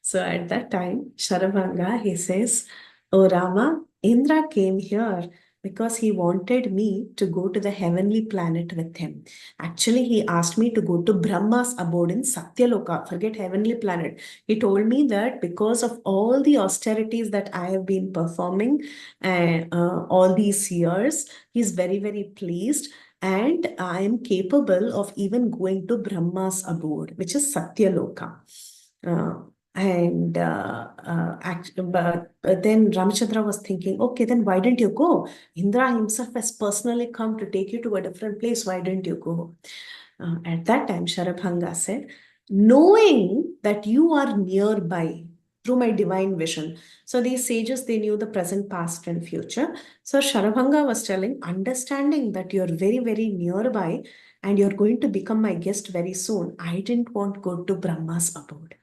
So at that time, Sharabanga, he says, Oh Rama, Indra came here because he wanted me to go to the heavenly planet with him. Actually, he asked me to go to Brahma's abode in Satyaloka. Forget heavenly planet. He told me that because of all the austerities that I have been performing all these years, he's very, very pleased. And I am capable of even going to Brahma's abode, which is Satyaloka. Uh, but then Ramachandra was thinking, okay, then why didn't you go? Indra himself has personally come to take you to a different place. Why didn't you go? At that time, Sharabhanga said, knowing that you are nearby through my divine vision. So these sages, they knew the present, past, and future. So Sharabhanga was telling, understanding that you're very, very nearby and you're going to become my guest very soon, I didn't want to go to Brahma's abode.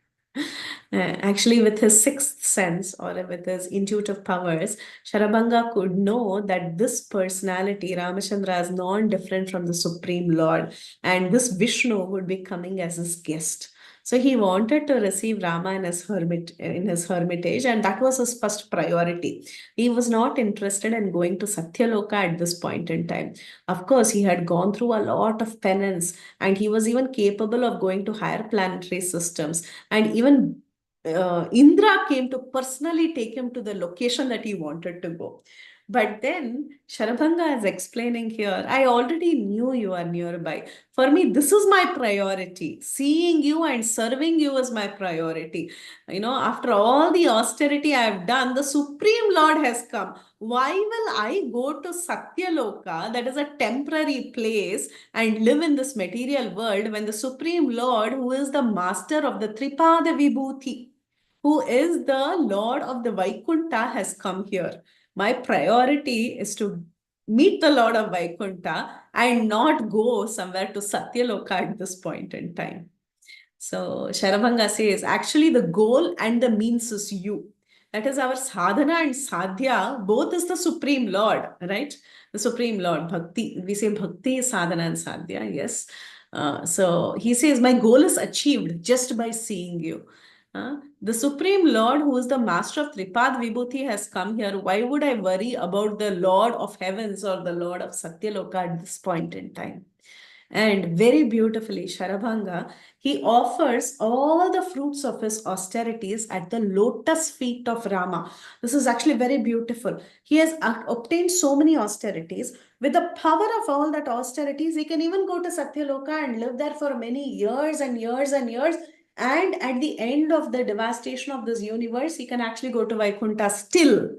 Actually, with his sixth sense or with his intuitive powers, Sharabanga could know that this personality, Ramachandra, is non-different from the Supreme Lord, and this Vishnu would be coming as his guest. So he wanted to receive Rama in his hermitage, and that was his first priority. He was not interested in going to Satyaloka at this point in time. Of course, he had gone through a lot of penance, and he was even capable of going to higher planetary systems. And even Indra came to personally take him to the location that he wanted to go. But then Sharabhanga is explaining here, I already knew you are nearby. For me, this is my priority. Seeing you and serving you is my priority. After all the austerity I have done, the Supreme Lord has come. Why will I go to Satyaloka, that is a temporary place, and live in this material world when the Supreme Lord, who is the master of the Tripada Vibhuti, who is the Lord of the Vaikunta, has come here? My priority is to meet the Lord of Vaikunta and not go somewhere to Satyaloka at this point in time. So Sharabhanga says, actually the goal and the means is you. That is our sadhana and sadhya, both is the Supreme Lord, right? The Supreme Lord, bhakti. We say bhakti is sadhana and sadhya, yes. So he says, my goal is achieved just by seeing you. The Supreme Lord, who is the master of Tripad Vibhuti, has come here. Why would I worry about the Lord of heavens or the Lord of Satyaloka at this point in time? And very beautifully, Sharabhanga, he offers all the fruits of his austerities at the lotus feet of Rama. This is actually very beautiful. He has obtained so many austerities. With the power of all that austerities, he can even go to Satyaloka and live there for many years and years and years. And at the end of the devastation of this universe, he can actually go to Vaikunta still.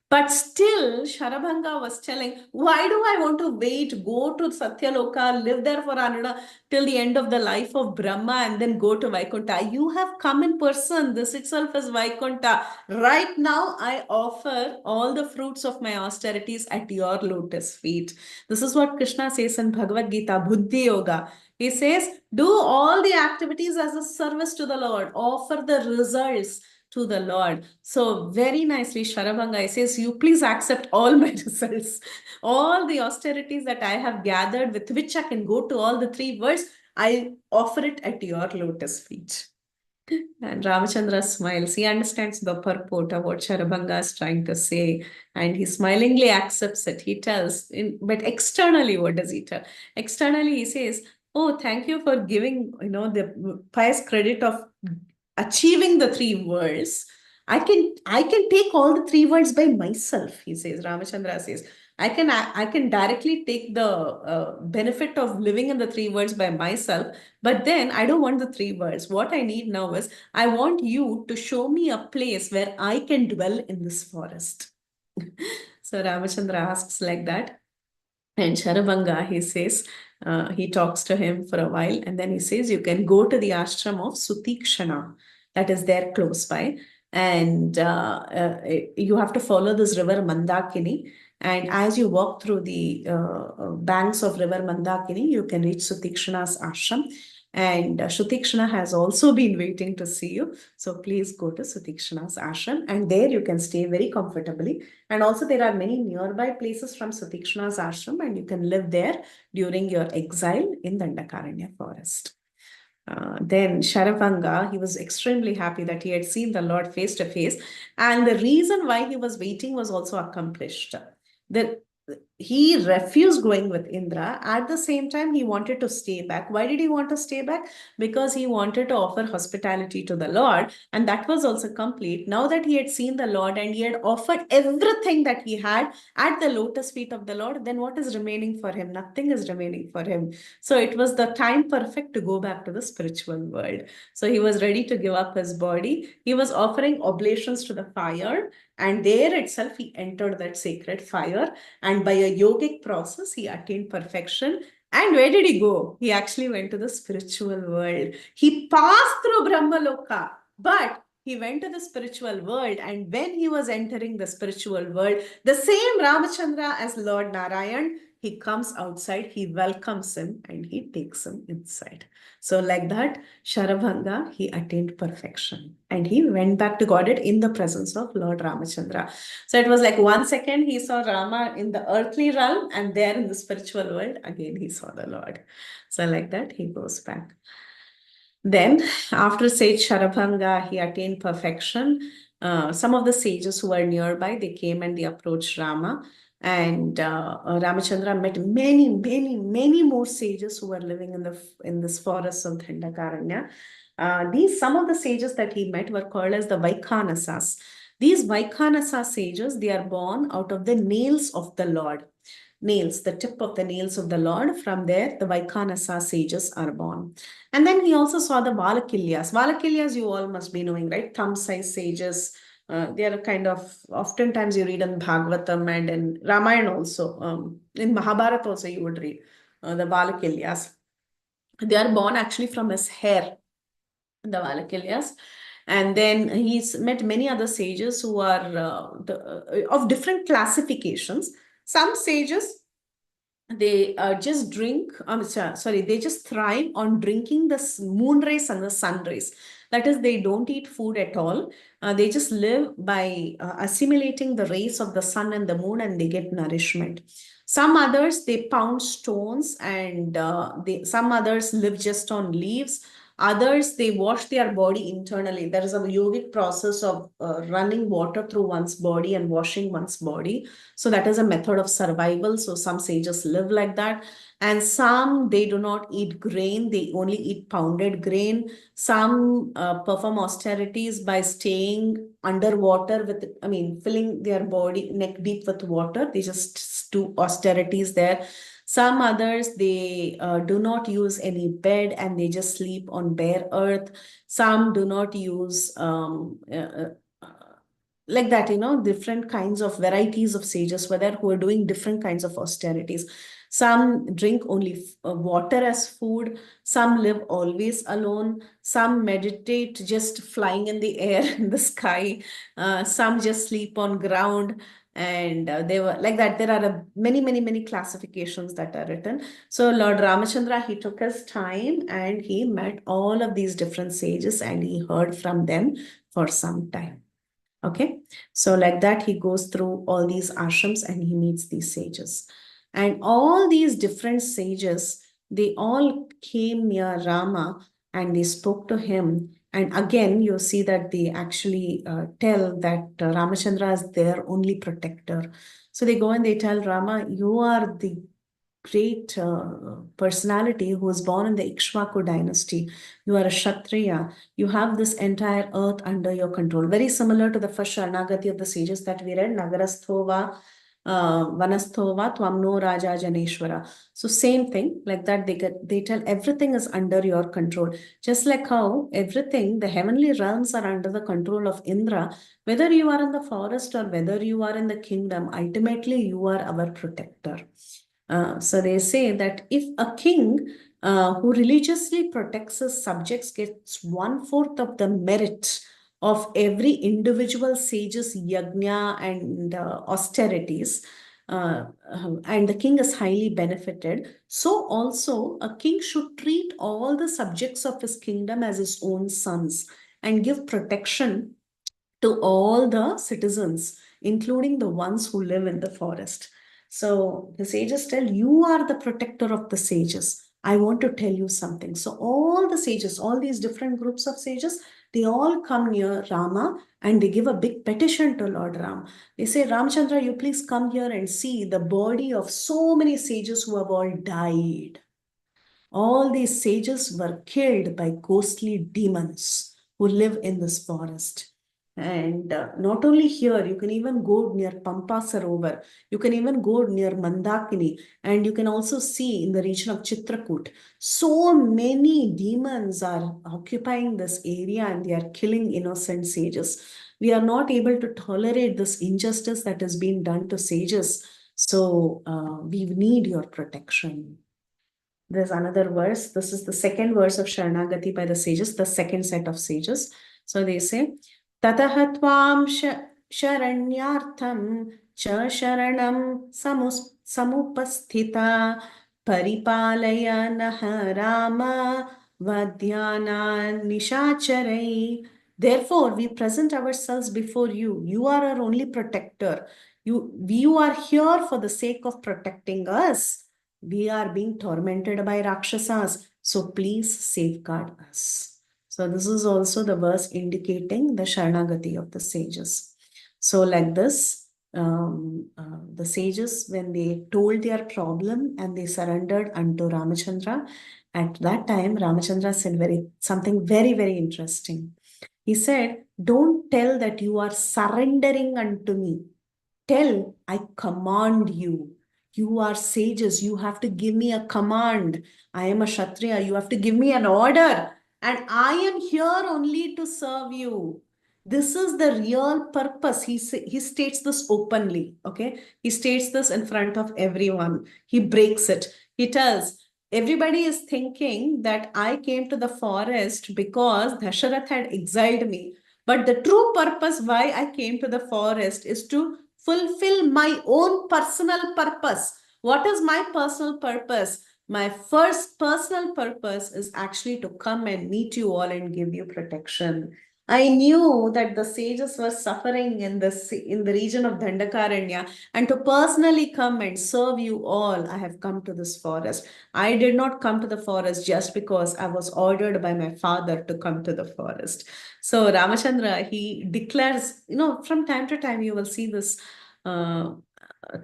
But still, Sharabhanga was telling, why do I want to wait, go to Satyaloka, live there for another till the end of the life of Brahma and then go to Vaikunta? You have come in person. This itself is Vaikunta. Right now, I offer all the fruits of my austerities at your lotus feet. This is what Krishna says in Bhagavad Gita, Buddhi Yoga. He says, do all the activities as a service to the Lord, offer the results to the Lord. So very nicely, Sharabhanga says, you please accept all my results, all the austerities that I have gathered with which I can go to all the three worlds. I offer it at your lotus feet. And Ramachandra smiles. He understands the purport of what Charabanga is trying to say, and he smilingly accepts it. He tells, but externally, what does he tell? Externally, he says, "Oh, thank you for giving the pious credit of achieving the three worlds. I can take all the three worlds by myself." He says. Ramachandra says, I can directly take the benefit of living in the three worlds by myself, but then I don't want the three worlds. What I need now is I want you to show me a place where I can dwell in this forest. So Ramachandra asks like that. And Charabanga, he says, he talks to him for a while, and then he says, you can go to the ashram of Sutikshana, that is there close by. And you have to follow this river Mandakini. And as you walk through the banks of river Mandakini, you can reach Sutikshana's ashram. And Sutikshana has also been waiting to see you. So please go to Sutikshana's ashram, and there you can stay very comfortably. And also, there are many nearby places from Sutikshana's ashram, and you can live there during your exile in Dandakaranya forest. Then Sharavanga, he was extremely happy that he had seen the Lord face to face, and the reason why he was waiting was also accomplished. The he refused going with Indra. At the same time, he wanted to stay back. Why did he want to stay back? Because he wanted to offer hospitality to the Lord, and that was also complete. Now that he had seen the Lord and he had offered everything that he had at the lotus feet of the Lord, then what is remaining for him? Nothing is remaining for him. So it was the time perfect to go back to the spiritual world. So he was ready to give up his body. He was offering oblations to the fire, and there itself he entered that sacred fire. And by a yogic process, he attained perfection. And where did he go? He actually went to the spiritual world. He passed through Brahmaloka, but he went to the spiritual world. And when he was entering the spiritual world, the same Ramachandra as Lord Narayan, he comes outside, he welcomes him, and he takes him inside. So, like that, Sharavanga, he attained perfection. And he went back to Godhead in the presence of Lord Ramachandra. So it was like 1 second he saw Rama in the earthly realm, and there in the spiritual world, again he saw the Lord. So like that, he goes back. Then, after sage Sharabhanga, he attained perfection. Some of the sages who were nearby, they came and they approached Rama. And Ramachandra met many, many, many more sages who were living in this forest of Dandakaranya. These some of the sages that he met were called as the Vaikhanasas. These Vaikhanasa sages, they are born out of the nails of the Lord. Nails, the tip of the nails of the Lord. From there, the Vaikhanasa sages are born. And then he also saw the Valakilyas. Valakilyas, you all must be knowing, right? Thumb-sized sages. They are kind of, oftentimes you read in Bhagavatam and in Ramayana also. In Mahabharata also you would read the Valakilyas. They are born actually from his hair, the Valakilyas. And then he's met many other sages who are of different classifications. Some sages, they just drink, sorry, they just thrive on drinking the moon rays and the sun rays. That is, they don't eat food at all. They just live by assimilating the rays of the sun and the moon, and they get nourishment. Some others, they pound stones, and some others live just on leaves. Others, they wash their body internally. There is a yogic process of running water through one's body and washing one's body. So that is a method of survival. So some sages live like that. And some, they do not eat grain. They only eat pounded grain. Some perform austerities by staying underwater with, filling their body neck deep with water. They just do austerities there. Some others, they do not use any bed and they just sleep on bare earth. Some do not use like that, different kinds of varieties of sages were there who are doing different kinds of austerities. Some drink only water as food. Some live always alone. Some meditate just flying in the air in the sky. Some just sleep on ground. And they were like that. There are many, many, many classifications that are written. So Lord Ramachandra, he took his time and he met all of these different sages and he heard from them for some time. Okay, so like that, he goes through all these ashrams and he meets these sages. And all these different sages, they all came near Rama and they spoke to him And again, you see that they actually tell that Ramachandra is their only protector. So they go and they tell Rama, you are the great personality who was born in the Ikshvaku dynasty. You are a Kshatriya. You have this entire earth under your control. Very similar to the first Sharanagati of the sages that we read, Nagarasthova, Vanasthova, Twamno Raja Janeshwara. So same thing, like that they tell everything is under your control. Just like how everything, the heavenly realms are under the control of Indra, whether you are in the forest or whether you are in the kingdom, ultimately you are our protector. So they say that if a king who religiously protects his subjects gets 1/4 of the merit of every individual sage's yajna and austerities, and the king is highly benefited, so also a king should treat all the subjects of his kingdom as his own sons and give protection to all the citizens, including the ones who live in the forest. So the sages tell, you are the protector of the sages. I want to tell you something. So all the sages, all these different groups of sages, they all come near Rama and they give a big petition to Lord Ram. They say, Ramchandra, you please come here and see the body of so many sages who have all died. All these sages were killed by ghostly demons who live in this forest. And not only here, you can even go near Pampa Sarovar. You can even go near Mandakini. And you can also see in the region of Chitrakoot. So many demons are occupying this area and they are killing innocent sages. We are not able to tolerate this injustice that has been done to sages. So we need your protection. There's another verse. This is the second verse of Sharanagati by the sages, the second set of sages. So they say, Tataha tvam sharanyartham cha sharanam samupasthita paripalaya naha rama vadyana nishacharai. Therefore, we present ourselves before you. You are our only protector. You are here for the sake of protecting us. We are being tormented by Rakshasas. So please safeguard us. So this is also the verse indicating the Sharanagati of the sages. So like this, the sages, when they told their problem and they surrendered unto Ramachandra, at that time, Ramachandra said something very, very interesting. He said, don't tell that you are surrendering unto me. Tell, I command you. You are sages. You have to give me a command. I am a Kshatriya. You have to give me an order. And I am here only to serve you. This is the real purpose. He states this openly. Okay. He states this in front of everyone. He breaks it. He tells, everybody is thinking that I came to the forest because Dasharath had exiled me. But the true purpose why I came to the forest is to fulfill my own personal purpose. What is my personal purpose? My first personal purpose is actually to come and meet you all and give you protection. I knew that the sages were suffering in the region of Dandakaranya, and to personally come and serve you all, I have come to this forest. I did not come to the forest just because I was ordered by my father to come to the forest. So Ramachandra, he declares, from time to time you will see this uh,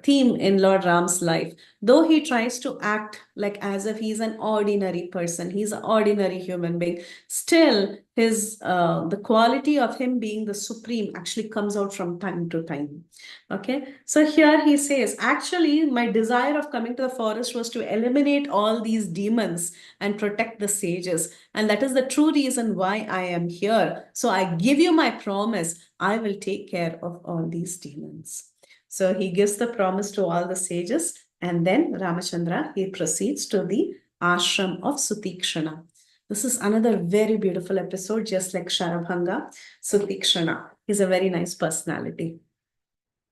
theme in Lord Ram's life. Though he tries to act like as if he's an ordinary person, he's an ordinary human being, still the quality of him being the supreme actually comes out from time to time. Okay, so here he says, actually, my desire of coming to the forest was to eliminate all these demons and protect the sages. And that is the true reason why I am here. So I give you my promise, I will take care of all these demons. So he gives the promise to all the sages, and then Ramachandra, he proceeds to the ashram of Sutikshana. This is another very beautiful episode, just like Sharabhanga. Sutikshana is a very nice personality.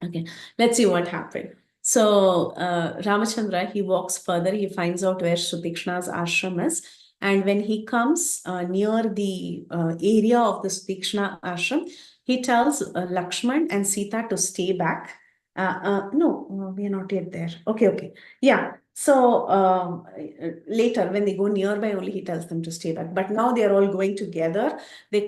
Okay, let's see what happened. So Ramachandra, he walks further, he finds out where Sutikshana's ashram is. And when he comes near the area of the Sutikshana ashram, he tells Lakshman and Sita to stay back. No, we are not yet there. Okay. Yeah. So later, when they go nearby, only he tells them to stay back. But now they are all going together. They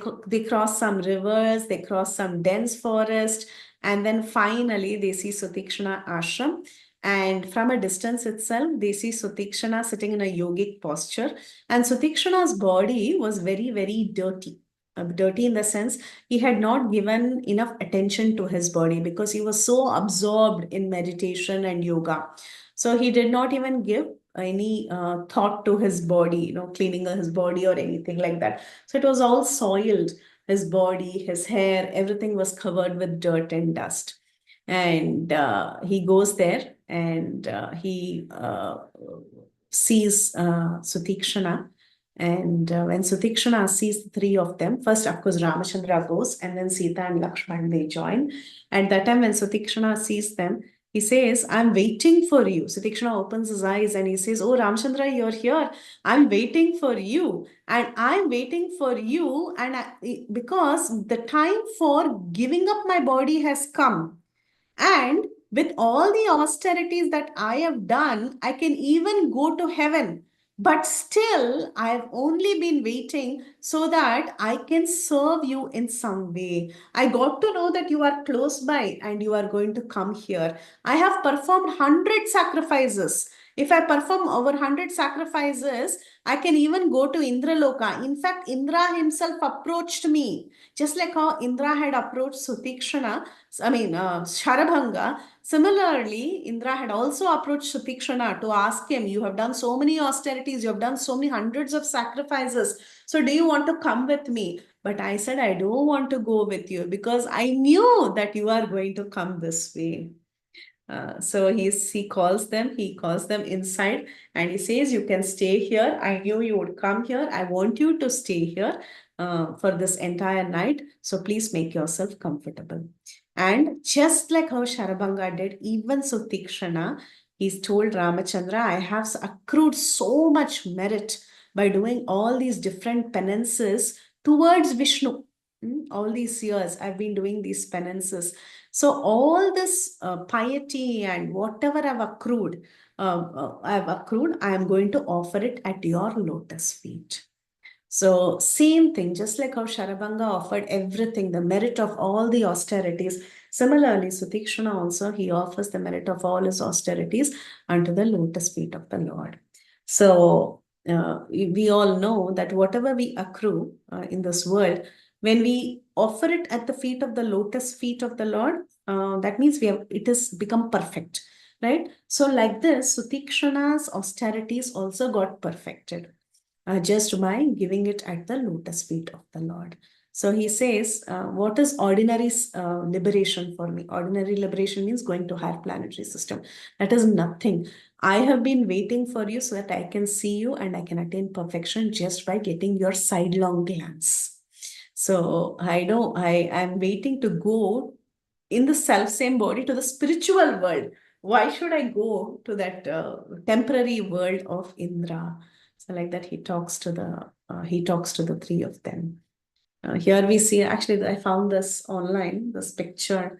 cross some rivers, they cross some dense forest, and then finally they see Sutikshana ashram. And from a distance itself, they see Sutikshana sitting in a yogic posture. And Sutikshana's body was very, very dirty. Dirty in the sense he had not given enough attention to his body because he was so absorbed in meditation and yoga. So he did not even give any thought to his body, cleaning his body or anything like that. So it was all soiled. His body, his hair, everything was covered with dirt and dust. And he goes there and he sees Sutikshana. And when Sutikshana sees the three of them, first, of course, Ramachandra goes, and then Sita and Lakshman, they join. At that time, when Sutikshana sees them, he says, I'm waiting for you. Sutikshana opens his eyes and he says, Oh, Ramchandra, you're here. I'm waiting for you. And I'm waiting for you. And because the time for giving up my body has come. And with all the austerities that I have done, I can even go to heaven. But still, I have only been waiting so that I can serve you in some way. I got to know that you are close by and you are going to come here. I have performed 100 sacrifices. If I perform over 100 sacrifices, I can even go to Indraloka. In fact, Indra himself approached me, just like how Indra had approached Sutikshana. Sharabhanga. Similarly, Indra had also approached Sutikshana to ask him, You have done so many austerities, you have done so many hundreds of sacrifices. So, do you want to come with me? But I said, I don't want to go with you because I knew that you are going to come this way. So he calls them inside and he says, You can stay here. I knew you would come here. I want you to stay here for this entire night. So please make yourself comfortable. And just like how Sharabanga did, even Sutikshana, he's told Ramachandra, I have accrued so much merit by doing all these different penances towards Vishnu. All these years, I've been doing these penances. So all this piety and whatever I've accrued, I am going to offer it at your lotus feet. So same thing, just like how Sharabanga offered everything, the merit of all the austerities. Similarly, Sutikshana also, he offers the merit of all his austerities unto the lotus feet of the Lord. So we all know that whatever we accrue in this world, when we offer it at the feet of the lotus feet of the Lord, that means it has become perfect, right? So like this, Sutikshana's austerities also got perfected just by giving it at the lotus feet of the Lord. So he says, what is ordinary liberation for me? Ordinary liberation means going to higher planetary system. That is nothing. I have been waiting for you so that I can see you and I can attain perfection just by getting your sidelong glance. So I know I am waiting to go in the self same body to the spiritual world. Why should I go to that temporary world of Indra? So like that, he talks to the three of them. Here we see, actually, I found this online, this picture.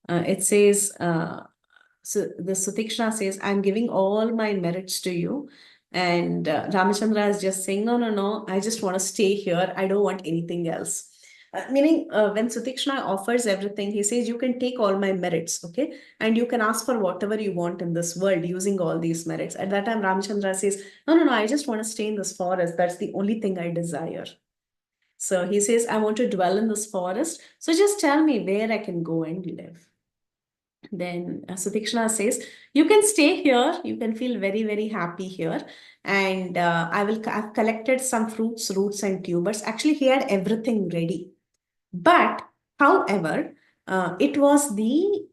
It says, so the Sutikshna says, I'm giving all my merits to you. And Ramachandra is just saying, no, no, no, I just want to stay here. I don't want anything else. Meaning, when Sutikshna offers everything, he says, You can take all my merits, okay? And you can ask for whatever you want in this world using all these merits. At that time, Ramachandra says, No, no, no, I just want to stay in this forest. That's the only thing I desire. So he says, I want to dwell in this forest. So just tell me where I can go and live. Then Sutikshna says, You can stay here. You can feel very, very happy here. And I've collected some fruits, roots, and tubers. Actually, he had everything ready. But, however, it was the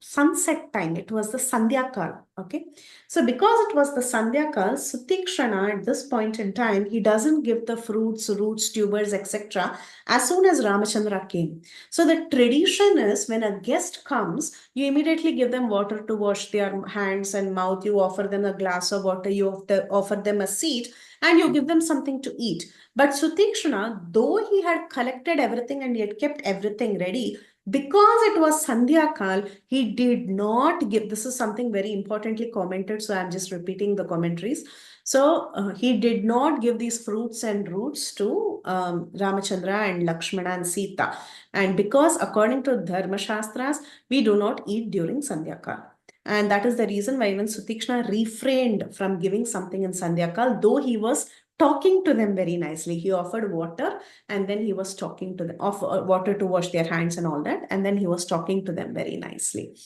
sunset time. It was the Sandhya Kal. Okay. So, because it was the Sandhya Kal, Sutikshana at this point in time, he doesn't give the fruits, roots, tubers, etc. as soon as Ramachandra came. So, the tradition is when a guest comes, you immediately give them water to wash their hands and mouth. You offer them a glass of water. You offer them a seat and you give them something to eat. But Sutikshana, though he had collected everything and he had kept everything ready, Because it was Sandhya Kal, he did not give, this is something very importantly commented, so I'm just repeating the commentaries. So he did not give these fruits and roots to Ramachandra and Lakshmana and Sita. And because according to Dharma Shastras, we do not eat during Sandhya Kal. And that is the reason why even Sutikshna refrained from giving something in Sandhya Kal, though he was talking to them very nicely. He offered water and then he was talking to them, offer water to wash their hands and all that. And then he was talking to them very nicely.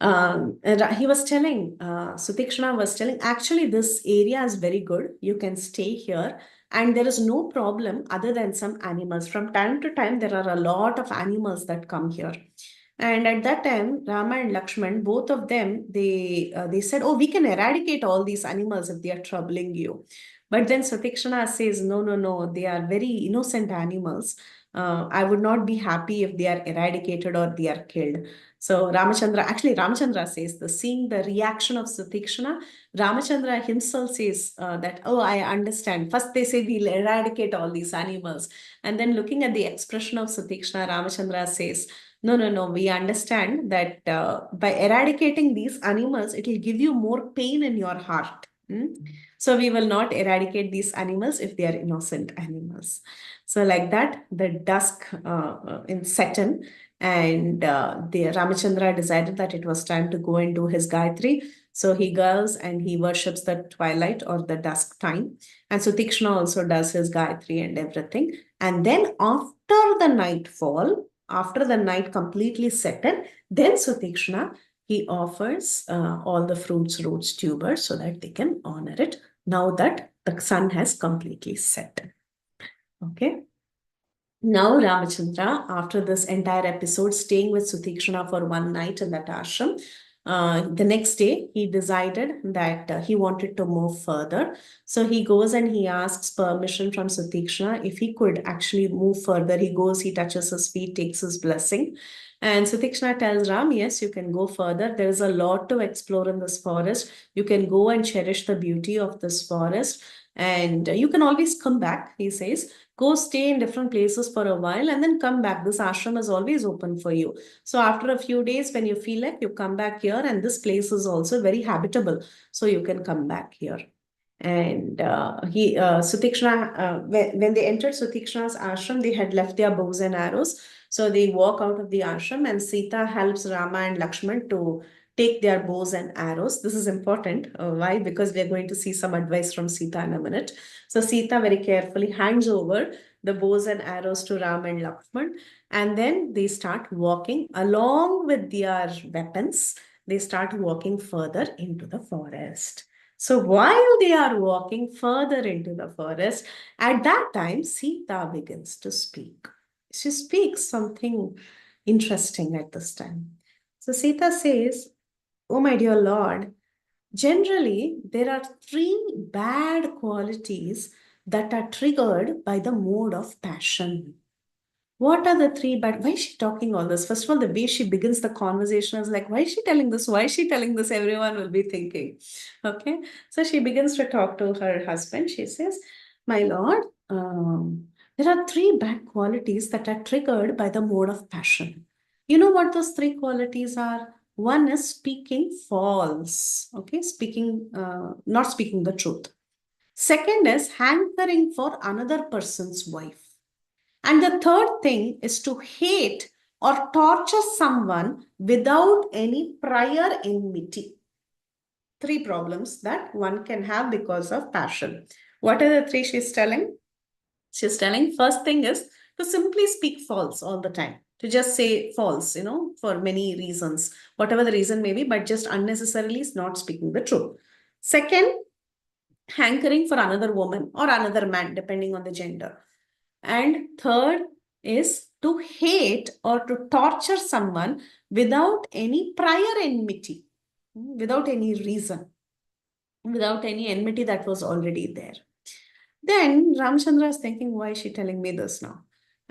And he was telling, Sutikshna was telling, actually, this area is very good. You can stay here. And there is no problem other than some animals. From time to time, there are a lot of animals that come here. And at that time, Rama and Lakshman, both of them, they said, "Oh, we can eradicate all these animals if they are troubling you." But then Sutikshana says, "No, no, no, they are very innocent animals. I would not be happy if they are eradicated or they are killed." So Ramachandra says this, seeing the reaction of Sutikshana, Ramachandra himself says that, "Oh, I understand." First they say we'll eradicate all these animals. And then looking at the expression of Sutikshana, Ramachandra says, "No, no, no, we understand that by eradicating these animals, it will give you more pain in your heart. So we will not eradicate these animals if they are innocent animals." So like that, the dusk in set in, and the Ramachandra decided that it was time to go and do his Gayatri. So he goes and he worships the twilight or the dusk time. And so Tikshna also does his Gayatri and everything. And then after the nightfall, after the night completely set in, then Sutikshna, he offers all the fruits, roots, tubers so that they can honor it now that the sun has completely set. Okay. Now Ramachandra, after this entire episode, staying with Sutikshana for one night in that ashram, the next day he decided that he wanted to move further. So he goes and he asks permission from Sutikshana if he could actually move further. He goes, he touches his feet, takes his blessing. And Sutikshana tells Ram, yes, you can go further. There is a lot to explore in this forest. You can go and cherish the beauty of this forest. And you can always come back, he says. Go stay in different places for a while and then come back. This ashram is always open for you. So after a few days, when you feel like, you come back here, and this place is also very habitable. So you can come back here. And Sutikshna, when they entered Sutikshna's ashram, they had left their bows and arrows. So they walk out of the ashram, and Sita helps Rama and Lakshman to take their bows and arrows. This is important. Why? Because we're going to see some advice from Sita in a minute. So Sita very carefully hands over the bows and arrows to Ram and Lakshman, and then they start walking along with their weapons. They start walking further into the forest. So while they are walking further into the forest, at that time, Sita begins to speak. She speaks something interesting at this time. So Sita says, "Oh, my dear Lord, generally there are three bad qualities that are triggered by the mode of passion." What are the three bad? Why is she talking all this? First of all, the way she begins the conversation is like, why is she telling this? Why is she telling this? Everyone will be thinking. Okay. So she begins to talk to her husband. She says, "My lord, there are three bad qualities that are triggered by the mode of passion. You know what those three qualities are? One is speaking false. Okay. Not speaking the truth. Second is hankering for another person's wife. And the third thing is to hate or torture someone without any prior enmity." Three problems that one can have because of passion. What are the three she's telling? She's telling first thing is to simply speak false all the time. To just say false, for many reasons, whatever the reason may be, but just unnecessarily is not speaking the truth. Second, hankering for another woman or another man, depending on the gender. And third is to hate or to torture someone without any prior enmity, without any reason, without any enmity that was already there. Then Ramchandra is thinking, why is she telling me this now?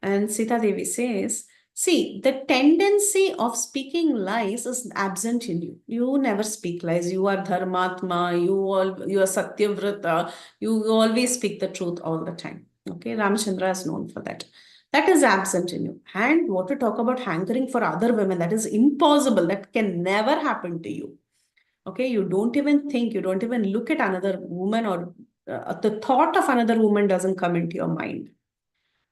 And Sita Devi says, see, the tendency of speaking lies is absent in you. You never speak lies. You are Dharmatma, you are Satyavrata, you always speak the truth all the time. Okay, Ramchandra is known for that. that is absent in you. And what to talk about hankering for other women? That is impossible. That can never happen to you. Okay, you don't even think, you don't even look at another woman, or the thought of another woman doesn't come into your mind.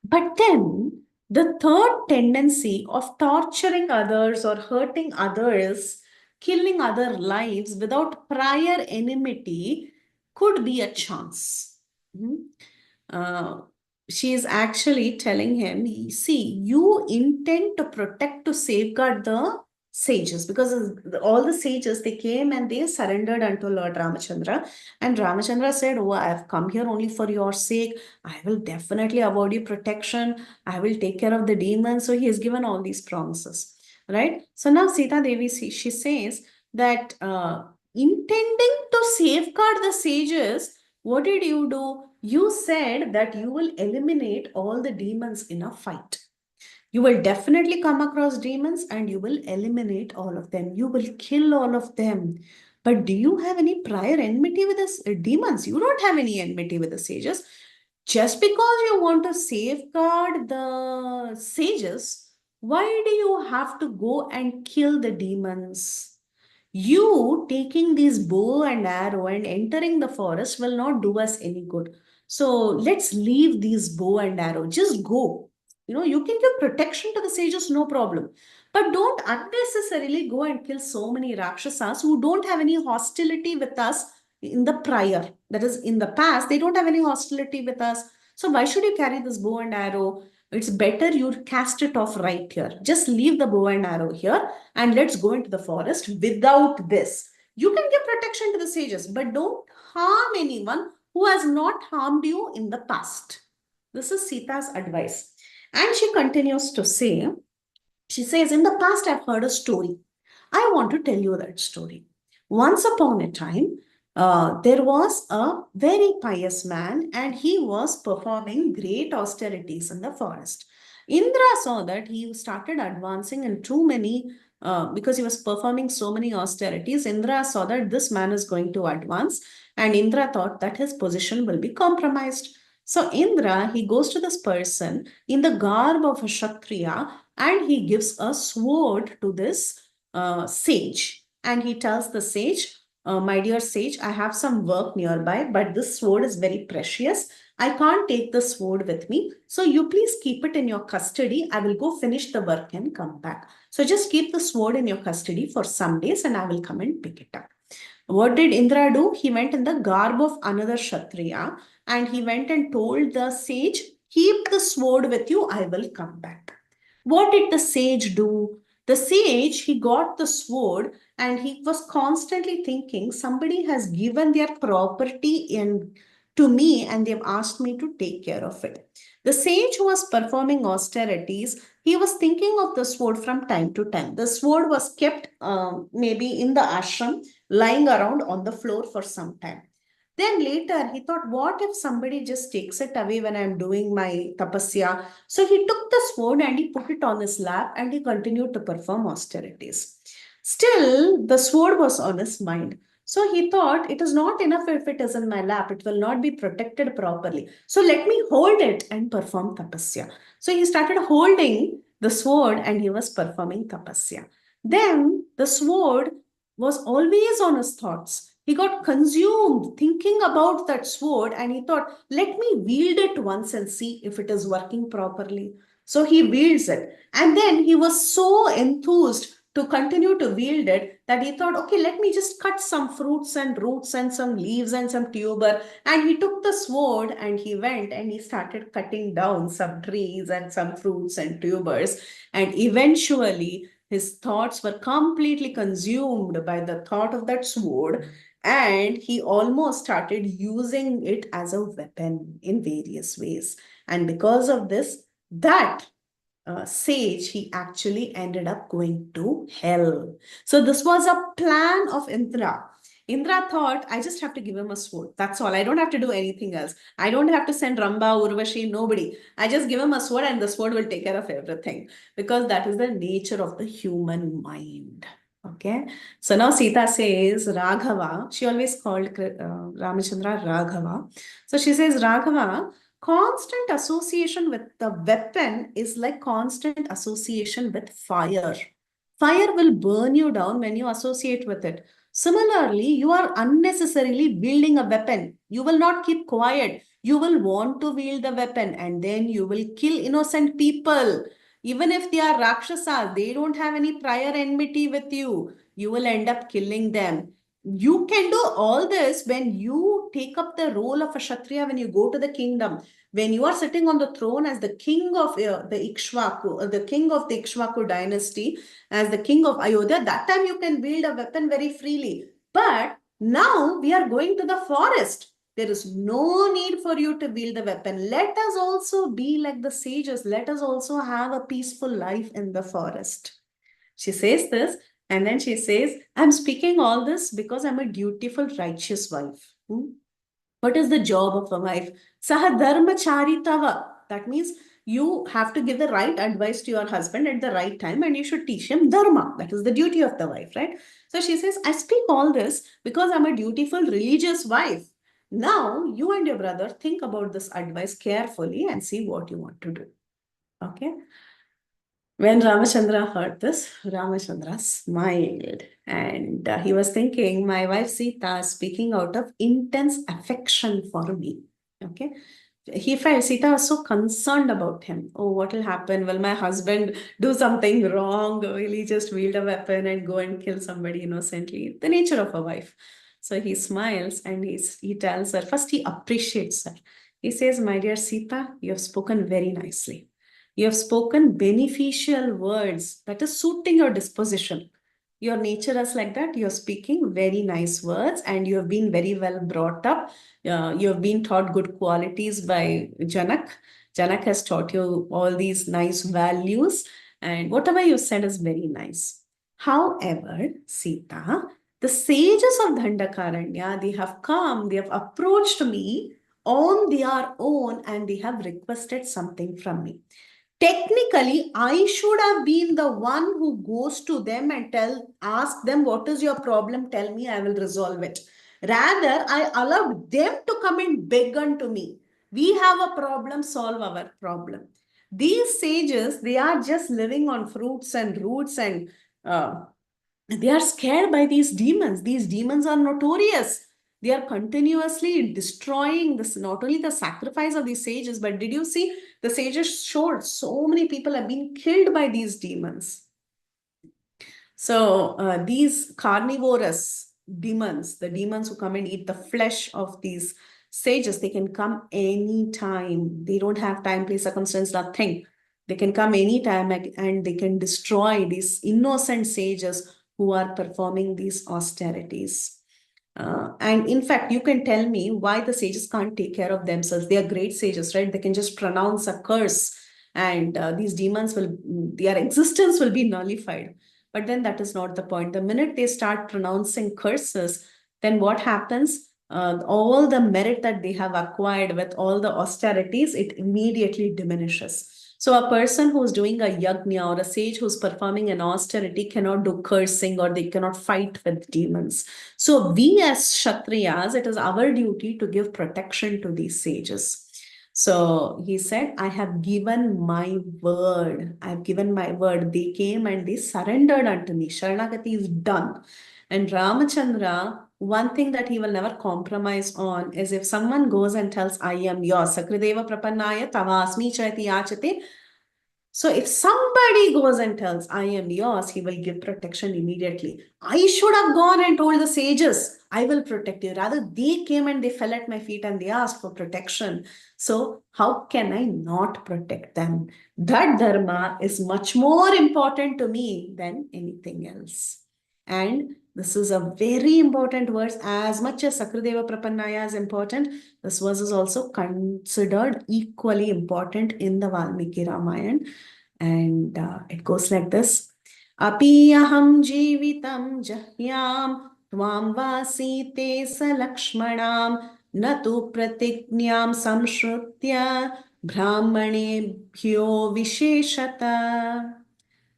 But then the third tendency of torturing others or hurting others, killing other lives without prior enmity could be a chance. Mhm. Uh, she is actually telling him, see, you intend to protect, to safeguard the sages, because all the sages, they came and they surrendered unto Lord Ramachandra. And Ramachandra said, oh, I have come here only for your sake. I will definitely award you protection. I will take care of the demons. So he has given all these promises, right? So now Sita Devi, she says that intending to safeguard the sages, what did you do? You said that you will eliminate all the demons in a fight. You will definitely come across demons and you will eliminate all of them. You will kill all of them. But do you have any prior enmity with the demons? You don't have any enmity with the sages. Just because you want to safeguard the sages, why do you have to go and kill the demons? You taking this bow and arrow and entering the forest will not do us any good. So let's leave these bow and arrow. Just go. You can give protection to the sages, no problem. But don't unnecessarily go and kill so many Rakshasas who don't have any hostility with us in the prior. That is, in the past, they don't have any hostility with us. So why should you carry this bow and arrow? It's better you cast it off right here. Just leave the bow and arrow here and let's go into the forest without this. You can give protection to the sages, but don't harm anyone who has not harmed you in the past. This is Sita's advice. And she continues to say, she says, in the past, I've heard a story. I want to tell you that story. Once upon a time, there was a very pious man and he was performing great austerities in the forest. Indra saw that he started advancing in too many, because he was performing so many austerities. Indra saw that this man is going to advance, and Indra thought that his position will be compromised. So Indra, he goes to this person in the garb of a Kshatriya and he gives a sword to this sage. And he tells the sage, my dear sage, I have some work nearby, but this sword is very precious. I can't take the sword with me. So you please keep it in your custody. I will go finish the work and come back. So just keep the sword in your custody for some days and I will come and pick it up. What did Indra do? He went in the garb of another Kshatriya and he went and told the sage, keep the sword with you, I will come back. What did the sage do? The sage, he got the sword and he was constantly thinking, somebody has given their property to me and they've asked me to take care of it. The sage who was performing austerities, he was thinking of the sword from time to time. The sword was kept maybe in the ashram, lying around on the floor for some time. Then later he thought, what if somebody just takes it away when I'm doing my tapasya? So he took the sword and he put it on his lap and he continued to perform austerities. Still, the sword was on his mind. So he thought, it is not enough if it is in my lap, it will not be protected properly. So let me hold it and perform tapasya. So he started holding the sword and he was performing tapasya. Then the sword was always on his thoughts. He got consumed thinking about that sword and he thought, let me wield it once and see if it is working properly. So he wields it. And then he was so enthused to continue to wield it that he thought, okay, let me just cut some fruits and roots and some leaves and some tuber. And he took the sword and he went and he started cutting down some trees and some fruits and tubers. And eventually, his thoughts were completely consumed by the thought of that sword, and he almost started using it as a weapon in various ways. And because of this, that sage, he actually ended up going to hell. So this was a plan of Indra. Indra thought, I just have to give him a sword. That's all. I don't have to do anything else. I don't have to send Ramba, Urvashi, nobody. I just give him a sword and the sword will take care of everything, because that is the nature of the human mind. Okay. So now Sita says, Raghava, she always called Ramachandra Raghava. So she says, Raghava, Constant association with the weapon is like constant association with fire. Fire will burn you down when you associate with it. Similarly, you are unnecessarily wielding a weapon. You will not keep quiet. You will want to wield the weapon and then you will kill innocent people. Even if they are Rakshasas, they don't have any prior enmity with you. You will end up killing them. You can do all this when you take up the role of a Kshatriya, when you go to the kingdom. When you are sitting on the throne as the king of the Ikshvaku, the king of the Ikshvaku dynasty, as the king of Ayodhya, that time you can wield a weapon very freely. But now we are going to the forest. There is no need for you to wield the weapon. Let us also be like the sages. Let us also have a peaceful life in the forest. She says this, and then she says, I'm speaking all this because I'm a dutiful, righteous wife. What is the job of a wife? Saha dharmachari tava. That means you have to give the right advice to your husband at the right time and you should teach him dharma. That is the duty of the wife, right? So she says, I speak all this because I'm a dutiful religious wife. Now you and your brother think about this advice carefully and see what you want to do. Okay. When Ramachandra heard this, Ramachandra smiled and he was thinking, my wife Sita is speaking out of intense affection for me. Okay. He felt Sita was so concerned about him. Oh, what will happen? Will my husband do something wrong? Will he just wield a weapon and go and kill somebody innocently? The nature of a wife. So he smiles and he tells her, first he appreciates her. He says, my dear Sita, you have spoken very nicely. You have spoken beneficial words that is suiting your disposition. Your nature is like that. You're speaking very nice words and you have been very well brought up. You have been taught good qualities by Janak. Janak has taught you all these nice values, and whatever you said is very nice. However, Sita, the sages of Dandakaranya, they have come, they have approached me on their own, and they have requested something from me. Technically, I should have been the one who goes to them and ask them, what is your problem? Tell me, I will resolve it. Rather, I allowed them to come and beg unto me. We have a problem, solve our problem. These sages, they are just living on fruits and roots, and they are scared by these demons. These demons are notorious. They are continuously destroying this, not only the sacrifice of these sages, but did you see the sages showed so many people have been killed by these demons. So these carnivorous demons, the demons who come and eat the flesh of these sages, they can come anytime. They don't have time, place, circumstance, nothing. They can come anytime and they can destroy these innocent sages who are performing these austerities. And in fact, you can tell me why the sages can't take care of themselves. They are great sages, right? They can just pronounce a curse and these demons will, their existence will be nullified. But then that is not the point. The minute they start pronouncing curses, then what happens? All the merit that they have acquired with all the austerities, it immediately diminishes. So a person who's doing a yajna or a sage who's performing an austerity cannot do cursing or they cannot fight with demons. So we as Kshatriyas, it is our duty to give protection to these sages. So he said, I have given my word. I have given my word. They came and they surrendered unto me. Sharanagati is done. And Ramachandra, one thing that he will never compromise on is if someone goes and tells, I am yours, Sakrideva Prapannaya Tavasmi Chaiti Yachate. So if somebody goes and tells, I am yours, he will give protection immediately. I should have gone and told the sages, I will protect you. Rather, they came and they fell at my feet and they asked for protection. So how can I not protect them? That dharma is much more important to me than anything else. And this is a very important verse. As much as Sakradeva Prapannaya is important, this verse is also considered equally important in the Valmiki Ramayana. And it goes like this. Apiyaham jivitam jahyam tvam vasite sa lakshmanam natu pratiknyam samshrutya brahmanebhyo visheshata.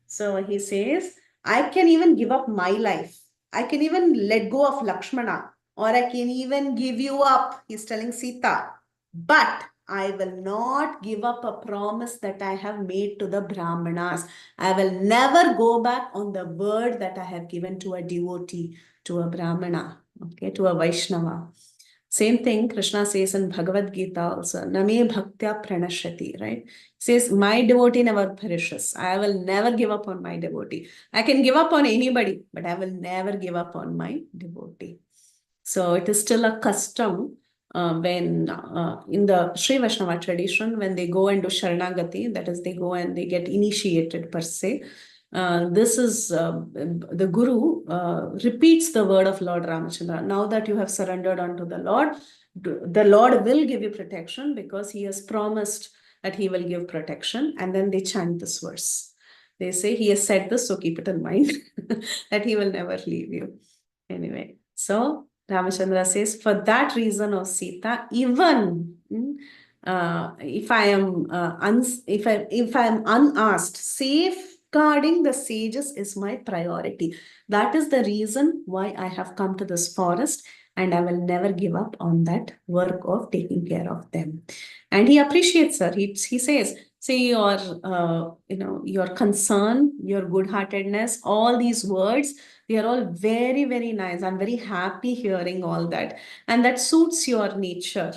So he says, I can even give up my life. I can even let go of Lakshmana, or I can even give you up. He's telling Sita. But I will not give up a promise that I have made to the Brahmanas. I will never go back on the word that I have given to a devotee, to a Brahmana, okay, to a Vaishnava. Same thing Krishna says in Bhagavad Gita also, Name Bhaktya Pranashati, right? Says, my devotee never perishes. I will never give up on my devotee. I can give up on anybody, but I will never give up on my devotee. So it is still a custom when in the Sri Vaishnava tradition, when they go and do Sharanagati, that is, they go and they get initiated per se. This is the Guru repeats the word of Lord Ramachandra. Now that you have surrendered unto the Lord will give you protection because he has promised that he will give protection. And then they chant this verse. They say, he has said this, so keep it in mind that he will never leave you. Anyway, so Ramachandra says, for that reason, O Sita, even if I am if I am unasked, safeguarding the sages is my priority. That is the reason why I have come to this forest, and I will never give up on that work of taking care of them. And he appreciates her. He says, see your your concern, your good-heartedness, all these words, they are all very, very nice. I'm very happy hearing all that. And that suits your nature.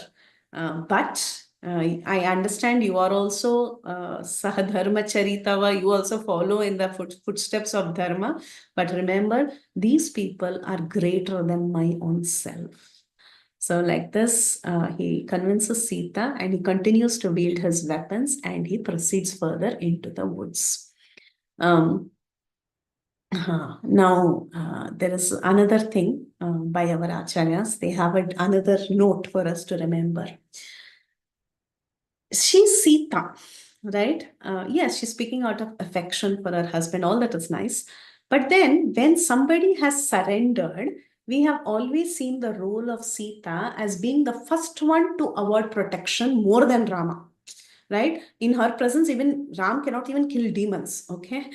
But I understand you are also Sahadharma Charitava. You also follow in the footsteps of Dharma. But remember, these people are greater than my own self. So like this, he convinces Sita and he continues to wield his weapons and he proceeds further into the woods. Now, there is another thing by our acharyas. They have another note for us to remember. She's Sita, right? Yes, she's speaking out of affection for her husband. All that is nice. But then when somebody has surrendered, we have always seen the role of Sita as being the first one to award protection more than Rama. Right? In her presence, even Ram cannot even kill demons. Okay.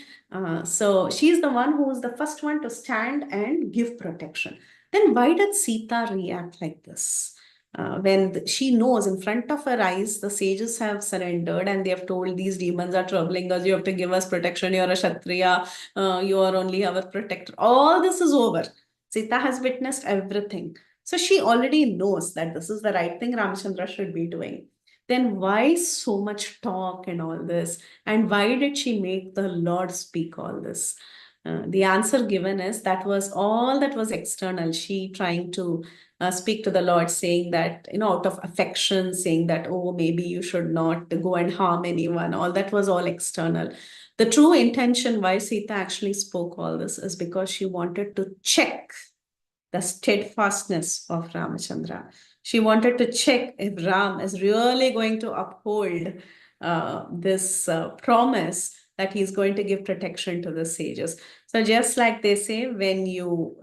So she's the one who is the first one to stand and give protection. Then why did Sita react like this? When she knows in front of her eyes, the sages have surrendered and they have told these demons are troubling us, you have to give us protection, you're a Kshatriya, you are only our protector. All this is over. Sita has witnessed everything. So she already knows that this is the right thing Ramchandra should be doing. Then why so much talk and all this? And why did she make the Lord speak all this? The answer given is that was all that was external. She trying to speak to the Lord, saying that, out of affection, saying that, oh, maybe you should not go and harm anyone. All that was all external. The true intention why Sita actually spoke all this is because she wanted to check the steadfastness of Ramachandra. She wanted to check if Ram is really going to uphold this promise that he's going to give protection to the sages. So just like they say, when you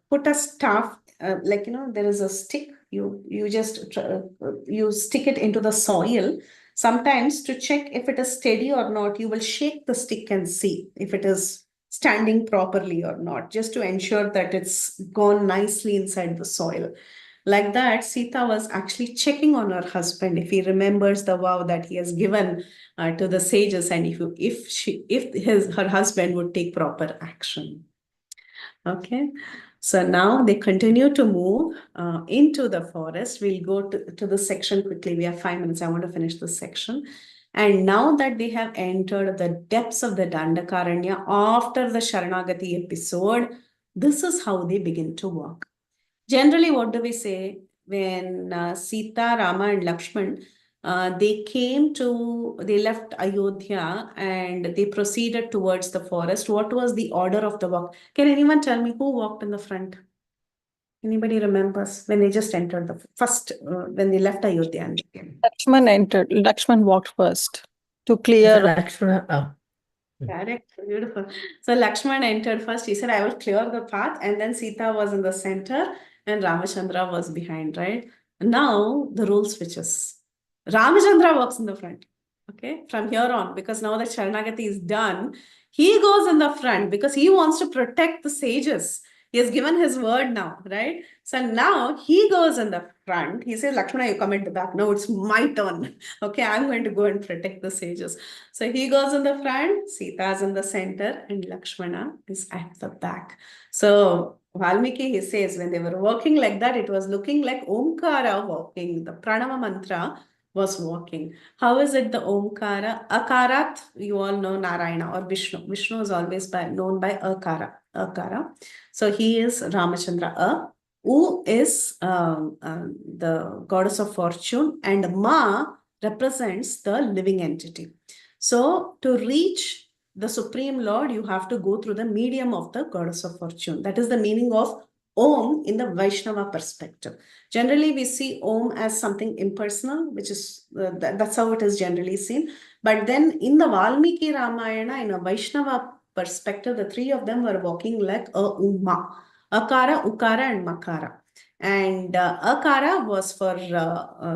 put a staff, there is a stick, you just you stick it into the soil. Sometimes to check if it is steady or not, you will shake the stick and see if it is standing properly or not, just to ensure that it's gone nicely inside the soil. Like that, Sita was actually checking on her husband if he remembers the vow that he has given to the sages, and if her husband would take proper action. Okay, so now they continue to move into the forest. We'll go to the section quickly. We have 5 minutes. I want to finish this section. And now that they have entered the depths of the Dandakaranya after the Sharanagati episode, this is how they begin to walk. Generally, what do we say when Sita, Rama, and Lakshman they left Ayodhya and they proceeded towards the forest? What was the order of the walk? Can anyone tell me who walked in the front? Anybody remembers when they just entered the first, when they left Ayodhya and they came? Lakshman walked first to clear. Lakshmana. Correct. Beautiful. So Lakshman entered first. He said, I will clear the path. And then Sita was in the center and Ramachandra was behind, right? Now the role switches. Ramachandra walks in the front. Okay. From here on, because now that Sharanagati is done, he goes in the front because he wants to protect the sages. He has given his word now, right? So now he goes in the front. He says, Lakshmana, you come at the back. No, it's my turn. Okay, I'm going to go and protect the sages. So he goes in the front, Sita is in the center, and Lakshmana is at the back. So Valmiki, he says, when they were walking like that, it was looking like Omkara walking. The Pranava mantra was walking. How is it the Omkara? Akarat, you all know Narayana or Vishnu. Vishnu is always known by Akara. Akara. So he is Ramachandra. U is the goddess of fortune, and Ma represents the living entity. So to reach the Supreme Lord, you have to go through the medium of the goddess of fortune. That is the meaning of Om in the Vaishnava perspective. Generally, we see Om as something impersonal, which is that's how it is generally seen. But then in the Valmiki Ramayana, in a Vaishnava perspective, the three of them were walking like a Uma. Akara, Ukara, and Makara. And Akara was for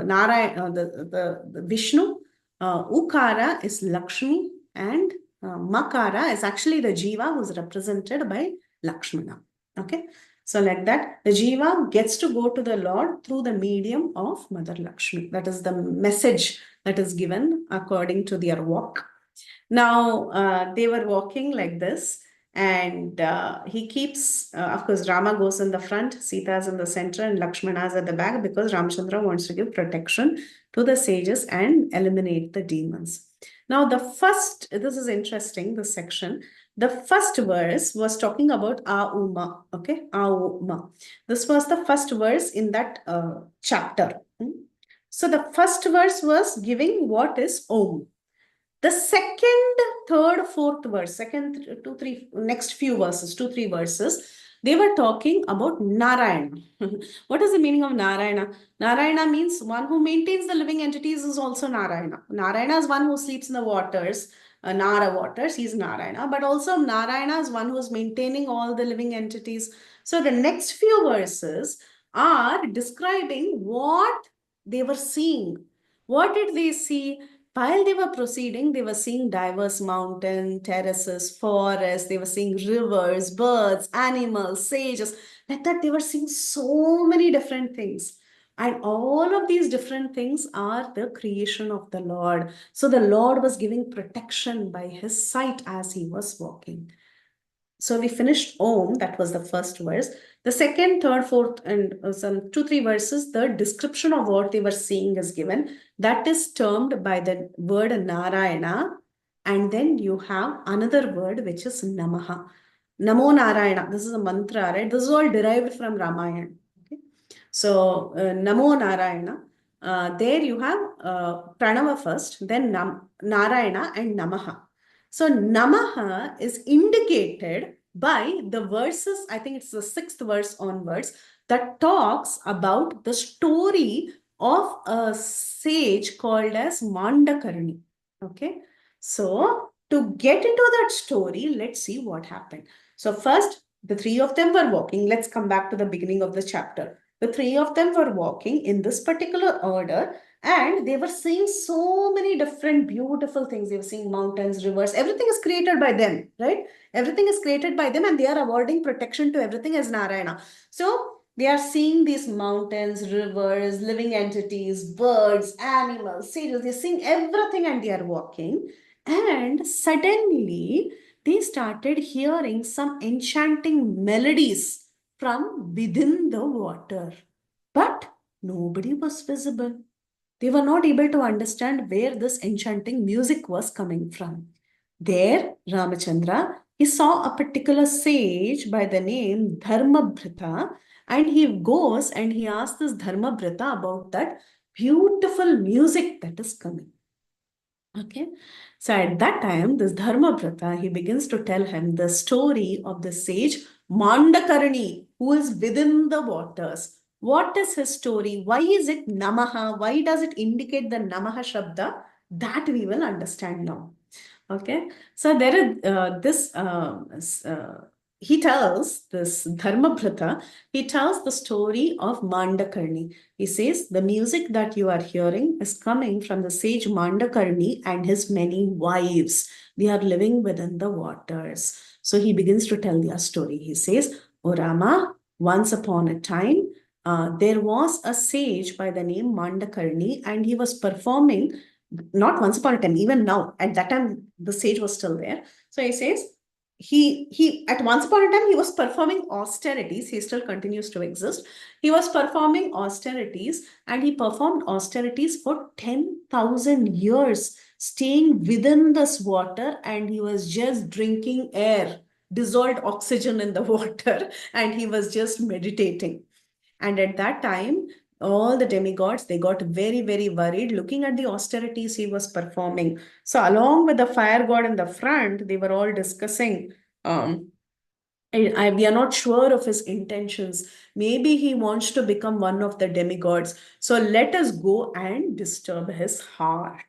Narayana, the Vishnu. Ukara is Lakshmi, and Makara is actually the Jiva who's represented by Lakshmana. Okay, so like that, the Jiva gets to go to the Lord through the medium of Mother Lakshmi. That is the message that is given according to their walk. Now, they were walking like this, and he keeps, of course, Rama goes in the front, Sita is in the center, and Lakshmana is at the back because Ramchandra wants to give protection to the sages and eliminate the demons. Now, this is interesting, this section. The first verse was talking about Auma, okay? Auma. This was the first verse in that chapter. So the first verse was giving what is Om. The second, third, fourth verse, next few verses, 2, 3 verses, they were talking about Narayana. What is the meaning of Narayana? Narayana means one who maintains the living entities is also Narayana. Narayana is one who sleeps in the waters, Nara waters, he's Narayana. But also Narayana is one who is maintaining all the living entities. So the next few verses are describing what they were seeing. What did they see? While they were proceeding, they were seeing diverse mountains, terraces, forests, they were seeing rivers, birds, animals, sages. Like that, they were seeing so many different things. And all of these different things are the creation of the Lord. So the Lord was giving protection by his sight as he was walking. So we finished Om, that was the first verse. The second, third, fourth, and some 2, 3 verses, the description of what they were seeing is given. That is termed by the word Narayana. And then you have another word, which is Namaha. Namo Narayana. This is a mantra, right? This is all derived from Ramayana. Okay? So, Namo Narayana. There you have Pranava first, then Narayana and Namaha. So Namaha is indicated by the verses, I think it's the 6th verse onwards, that talks about the story of a sage called as Mandakarni. Okay, so to get into that story, let's see what happened. So first, the three of them were walking. Let's come back to the beginning of the chapter. The three of them were walking in this particular order, and they were seeing so many different beautiful things. They were seeing mountains, rivers, everything is created by them, right? Everything is created by them, and they are awarding protection to everything as Narayana. So they are seeing these mountains, rivers, living entities, birds, animals, sages. They're seeing everything and they are walking. And suddenly they started hearing some enchanting melodies from within the water. But nobody was visible. They were not able to understand where this enchanting music was coming from. There, Ramachandra, he saw a particular sage by the name Dharmabhrita, and he goes and he asks this Dharmabhrita about that beautiful music that is coming. Okay, so at that time, this Dharmabhrata, he begins to tell him the story of the sage Mandakarni, who is within the waters. What is his story? Why is it Namaha? Why does it indicate the Namaha Shabda? That we will understand now. Okay, so there is he tells this Dharmabhrata, he tells the story of Mandakarni. He says, the music that you are hearing is coming from the sage Mandakarni and his many wives. They are living within the waters. So he begins to tell their story. He says, O Rama, once upon a time, there was a sage by the name Mandakarni, and he was performing, not once upon a time, even now, at that time, the sage was still there. So he says, he at once upon a time he was performing austerities. He still continues to exist. He was performing austerities, and he performed austerities for 10,000 years, staying within this water, and he was just drinking air, dissolved oxygen in the water, and he was just meditating. And at that time, all the demigods, they got very, very worried looking at the austerities he was performing. So along with the fire god in the front, they were all discussing, we are not sure of his intentions. Maybe he wants to become one of the demigods. So let us go and disturb his heart.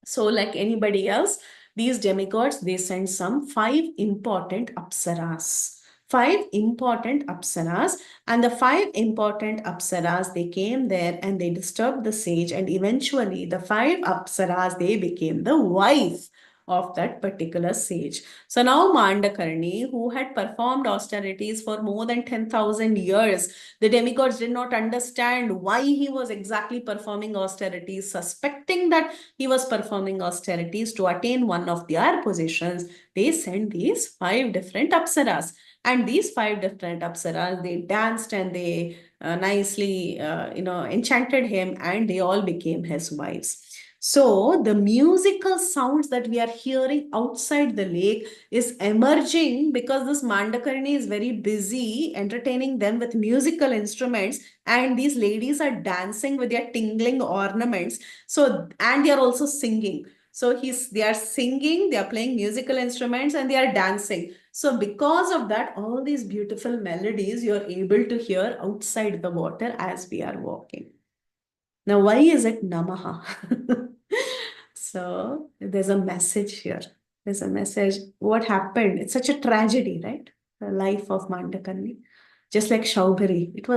So, like anybody else, these demigods, they send some five important apsaras. Five important apsaras, and the five important apsaras, they came there and they disturbed the sage, and eventually the five apsaras, they became the wife of that particular sage. So now Mandakarni, who had performed austerities for more than 10,000 years, the demigods did not understand why he was exactly performing austerities, suspecting that he was performing austerities to attain one of their positions. They sent these five different apsaras. And these five different apsaras, they danced and they nicely, enchanted him, and they all became his wives. So the musical sounds that we are hearing outside the lake is emerging because this Mandakarni is very busy entertaining them with musical instruments, and these ladies are dancing with their tingling ornaments. So, and they are also singing. So they are singing, they are playing musical instruments, and they are dancing. So because of that, all these beautiful melodies you're able to hear outside the water as we are walking. Now, why is it Namaha? So there's a message here. There's a message. What happened? It's such a tragedy, right? The life of Mandakarni. Just like Shaubari. It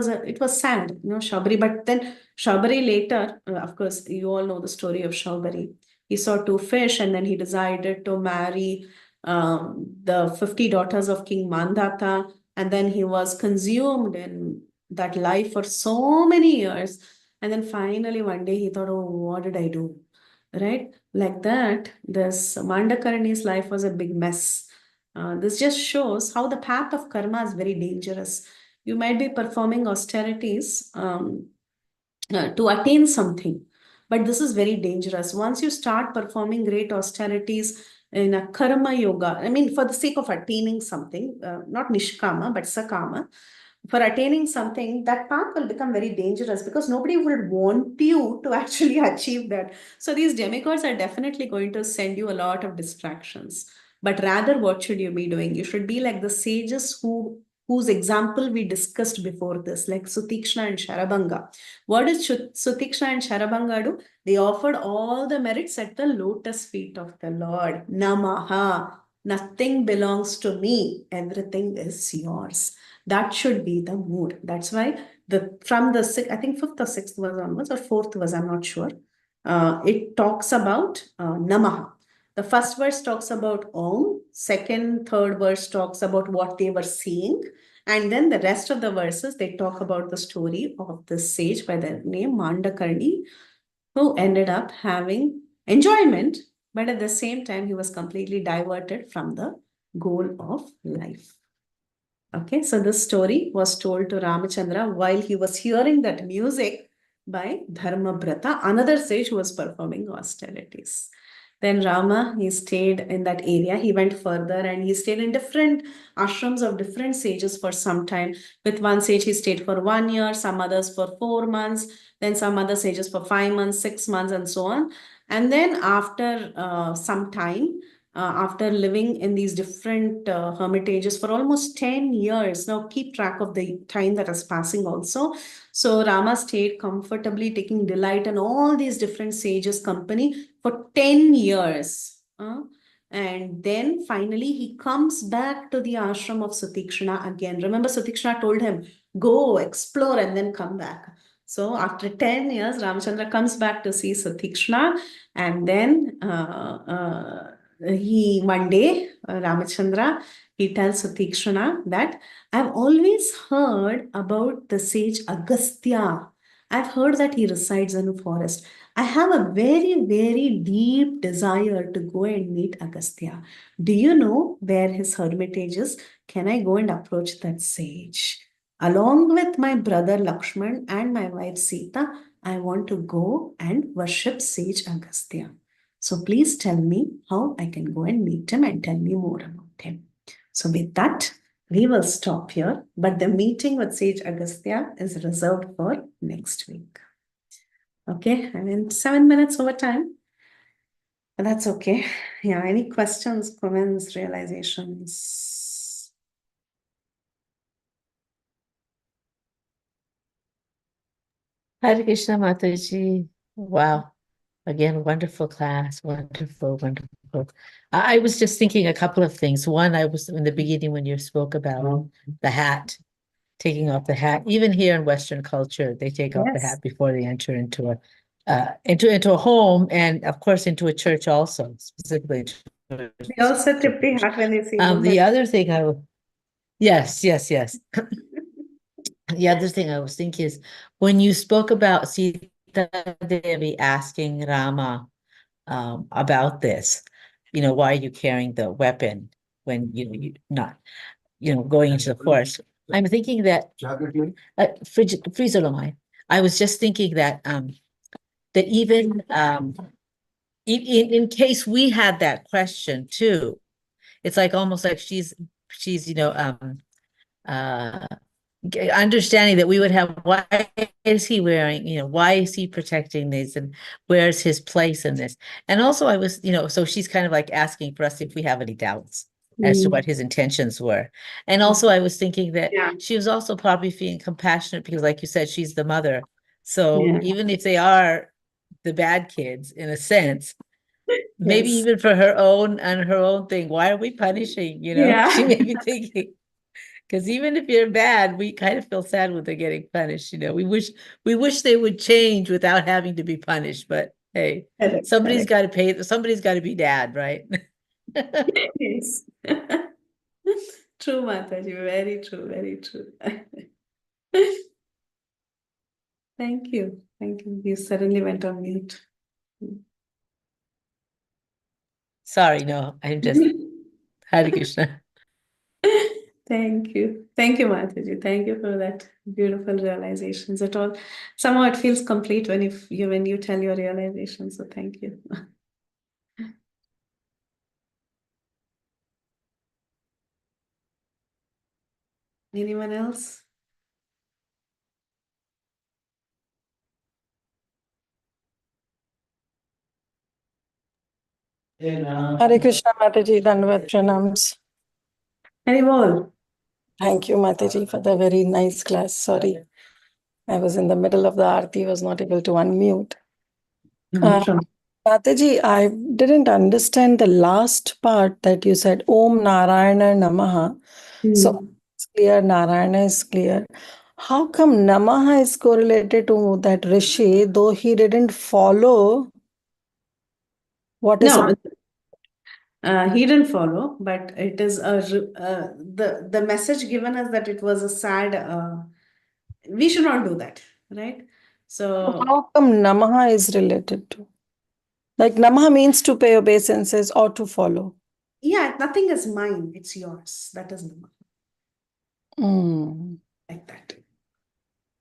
was sad, Shaubari. But then Shaubari later, of course, you all know the story of Shaubari. He saw two fish, and then he decided to marry the 50 daughters of King Mandata. And then he was consumed in that life for so many years. And then finally one day he thought, oh, what did I do? Right? Like that, this Mandakarani's life was a big mess. This just shows how the path of karma is very dangerous. You might be performing austerities to attain something, but this is very dangerous. Once you start performing great austerities in a karma yoga, I mean, for the sake of attaining something, not nishkama, but sakama, for attaining something, that path will become very dangerous because nobody would want you to actually achieve that. So these demigods are definitely going to send you a lot of distractions. But rather, what should you be doing? You should be like the sages whose example we discussed before this, like Sutikshna and Sharabanga. What did Sutikshna and Sharabanga do? They offered all the merits at the lotus feet of the Lord. Namaha. Nothing belongs to me. Everything is yours. That should be the mood. That's why from the I think fifth or sixth verse onwards, or fourth verse, I'm not sure. It talks about Namaha. The first verse talks about Om. Second, third verse talks about what they were seeing. And then the rest of the verses, they talk about the story of this sage by the name Mandakarni, who ended up having enjoyment, but at the same time, he was completely diverted from the goal of life. Okay, so this story was told to Ramachandra while he was hearing that music by Dharmabrata, another sage who was performing austerities. Then Rama, he stayed in that area. He went further and he stayed in different ashrams of different sages for some time. With one sage, he stayed for 1 year, some others for 4 months, then some other sages for 5 months, 6 months, and so on. And then after some time, after living in these different hermitages for almost 10 years. Now, keep track of the time that is passing also. So, Rama stayed comfortably, taking delight in all these different sages' company for 10 years. And then finally, he comes back to the ashram of Sutikshna again. Remember, Sutikshna told him, go explore and then come back. So, after 10 years, Ramachandra comes back to see Sutikshna, and then he one day Ramachandra, he tells Sutikshana that I've always heard about the sage Agastya. I've heard that he resides in a forest. I have a very, very deep desire to go and meet Agastya. Do you know where his hermitage is? Can I go and approach that sage? Along with my brother Lakshman and my wife Sita, I want to go and worship sage Agastya. So please tell me how I can go and meet him and tell me more about him. So with that, we will stop here, but the meeting with Sage Agastya is reserved for next week. Okay, I mean 7 minutes over time. But that's okay. Yeah, any questions, comments, realizations? Hare Krishna Mataji. Wow. Again, wonderful class. Wonderful, wonderful. I was just thinking a couple of things. One, I was in the beginning when you spoke about the hat, taking off the hat. Even here in Western culture, they take off the Yes. hat before they enter into a home, and of course into a church also, specifically. They also tip the hat when they see The other thing yes. The other thing I was thinking is when you spoke about Sita Devi asking Rama about this, why are you carrying the weapon when you not, going into the forest? I'm thinking that Frizzolomai. I was just thinking that that even in case we had that question too, it's like almost like she's uh understanding that we would have, why is he wearing, why is he protecting these, and where's his place in this? And also I was, so she's kind of like asking for us if we have any doubts as to what his intentions were. And also I was thinking that she was also probably feeling compassionate because, like you said, she's the mother. So even if they are the bad kids in a sense, maybe even for her own thing, why are we punishing, she may be thinking. Because even if you're bad, we kind of feel sad when they're getting punished. We wish they would change without having to be punished. But hey, somebody's got to pay. Somebody's got to be dad, right? Yes. True, Mataji. Very true. Very true. Thank you. Thank you. You suddenly went on mute. Sorry, no, I'm just Hare Krishna. Thank you. Thank you, Mataji. Thank you for that beautiful realizations. Somehow it feels complete when you tell your realizations. So thank you. Anyone else? Hare Krishna Mataji, Dandavat Pranams. Anyone? Thank you, Mataji, for the very nice class. Sorry, I was in the middle of the aarti, was not able to unmute. Mataji, I didn't understand the last part that you said, Om Narayana Namaha. So it's clear, Narayana is clear. How come Namaha is correlated to that Rishi, though he didn't follow what is No, he didn't follow, but it is the message given us that it was a sad. We should not do that, right? So how come Namaha is related to? Like Namaha means to pay obeisances or to follow. yeah, nothing is mine; it's yours. That is Namaha. Like that.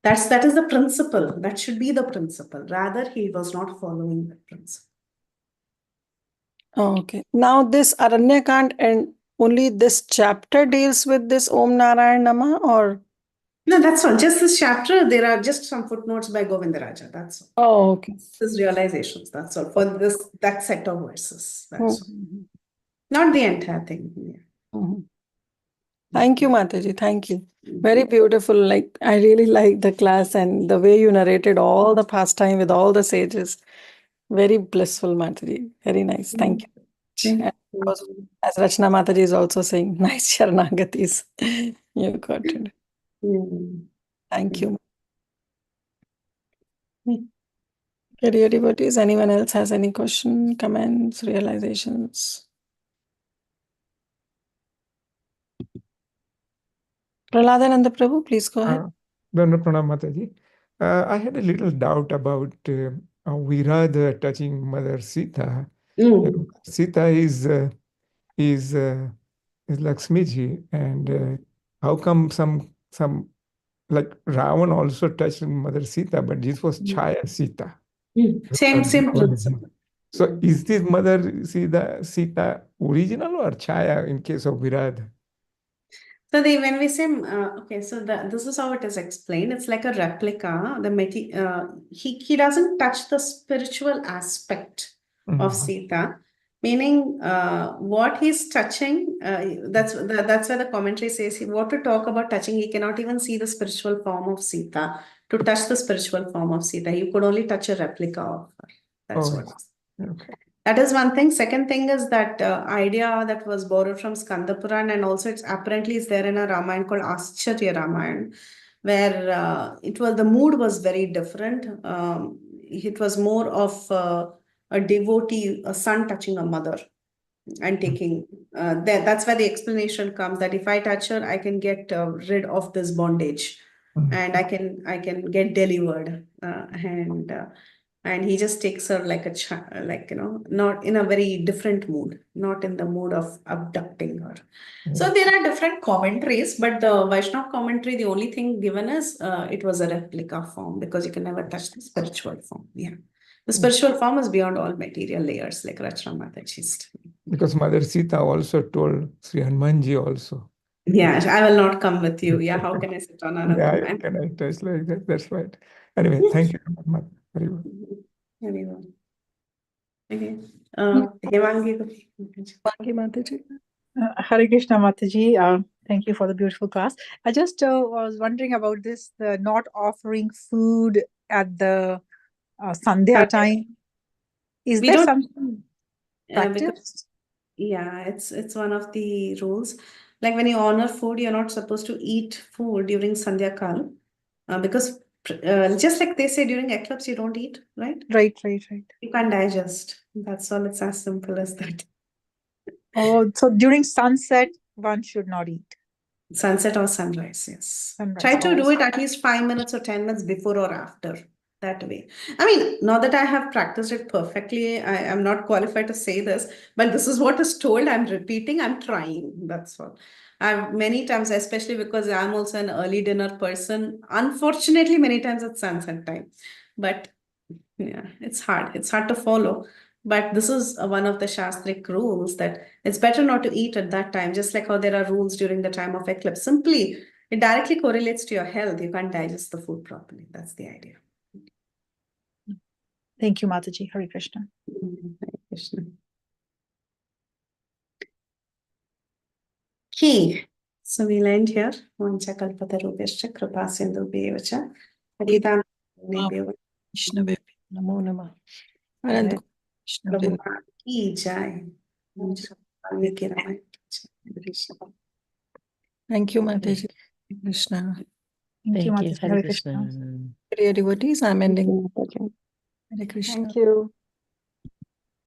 That is the principle. That should be the principle. Rather, he was not following the principle. Okay. Now this Aranya Kand and only this chapter deals with this Om Narayan Nama, or? No, that's all. Just this chapter, there are just some footnotes by Govindaraja. That's all. Oh, okay. This realizations. That's all for that set of verses. That's all. Mhm. Not the entire thing. Yeah. Mhm. Thank you, Mataji. Thank you. Very beautiful. Like I really like the class and the way you narrated all the pastime with all the sages. Very blissful, Mataji. Very nice. Thank you. Thank And you. as Rachna Mataji is also saying, nice Sharanagatis. You got it. Thank you. Dear devotees, is anyone else has any question, comments, realizations? Prahladananda Prabhu, please go ahead. Dhanna Pranam Mataji. I had a little doubt about Virada touching Mother Sita. Sita is Lakshmi ji, and how come some like Ravan also touched Mother Sita, but this was Chaya Sita. Same principle. So is this Mother Sita original or Chaya in case of Virada? So when we say, okay, so this is how it is explained. It's like a replica. He doesn't touch the spiritual aspect of Sita, meaning what he's touching. That's why the commentary says what to talk about touching. He cannot even see the spiritual form of Sita. To touch the spiritual form of Sita, you could only touch a replica of her. That's what. Okay. That is one thing. Second thing is that idea that was borrowed from Skanda Puran, and also it's apparently is there in a Ramayana called Ascharya Ramayana, where the mood was very different. It was more of a devotee, a son touching a mother and taking that's where the explanation comes that if I touch her, I can get rid of this bondage, and I can get delivered, and he just takes her like a child, like, not in a very different mood, not in the mood of abducting her. So there are different commentaries, but the Vaishnav commentary, the only thing given is it was a replica form, because you can never touch the spiritual form. Yeah, the spiritual form is beyond all material layers, like Rachna Mataji. Because Mother Sita also told Sri Hanumanji also. Yeah, I will not come with you. Yeah, how can I sit on another man? Can I touch like that? That's right. Anyway, thank you very much. Very well. Okay. Devangi Mataji. Hare Krishna Mataji. Thank you for the beautiful class. I just was wondering about this, the not offering food at the Sandhya time. Is We there don't- something because practiced? it's one of the rules. Like when you honor food, you're not supposed to eat food during Sandhya Kal, because just like they say during eclipse, you don't eat, right? Right. You can't digest. That's all. It's as simple as that. Oh, so during sunset, one should not eat. Sunset or sunrise, yes. Sunrise. Try to do it at least 5 minutes or 10 minutes before or after. That way. I mean, not that I have practiced it perfectly. I am not qualified to say this, but this is what is told. I'm repeating, I'm trying. That's all. I've many times, especially because I'm also an early dinner person. Unfortunately, many times at sunset time. But yeah, it's hard. It's hard to follow. But this is one of the Shastric rules, that it's better not to eat at that time, just like how there are rules during the time of eclipse. Simply, it directly correlates to your health. You can't digest the food properly. That's the idea. Thank you, Mataji. Hare Krishna. Hare Krishna. Okay. So we'll end here. Vancha kalpatarubhyascha kripa sindhubhyevacha padita Krishna Baby. Namo Namah. Hare Anand Krishna Baby. Prabhupada ki jai. Valmiki Ramayana ki jai. Thank you, Mataji. Krishna. Thank you, Thank you. Mataji. Hare Hare Krishna. Krishna. Dear devotees, I'm ending. Hare Krishna. Thank you.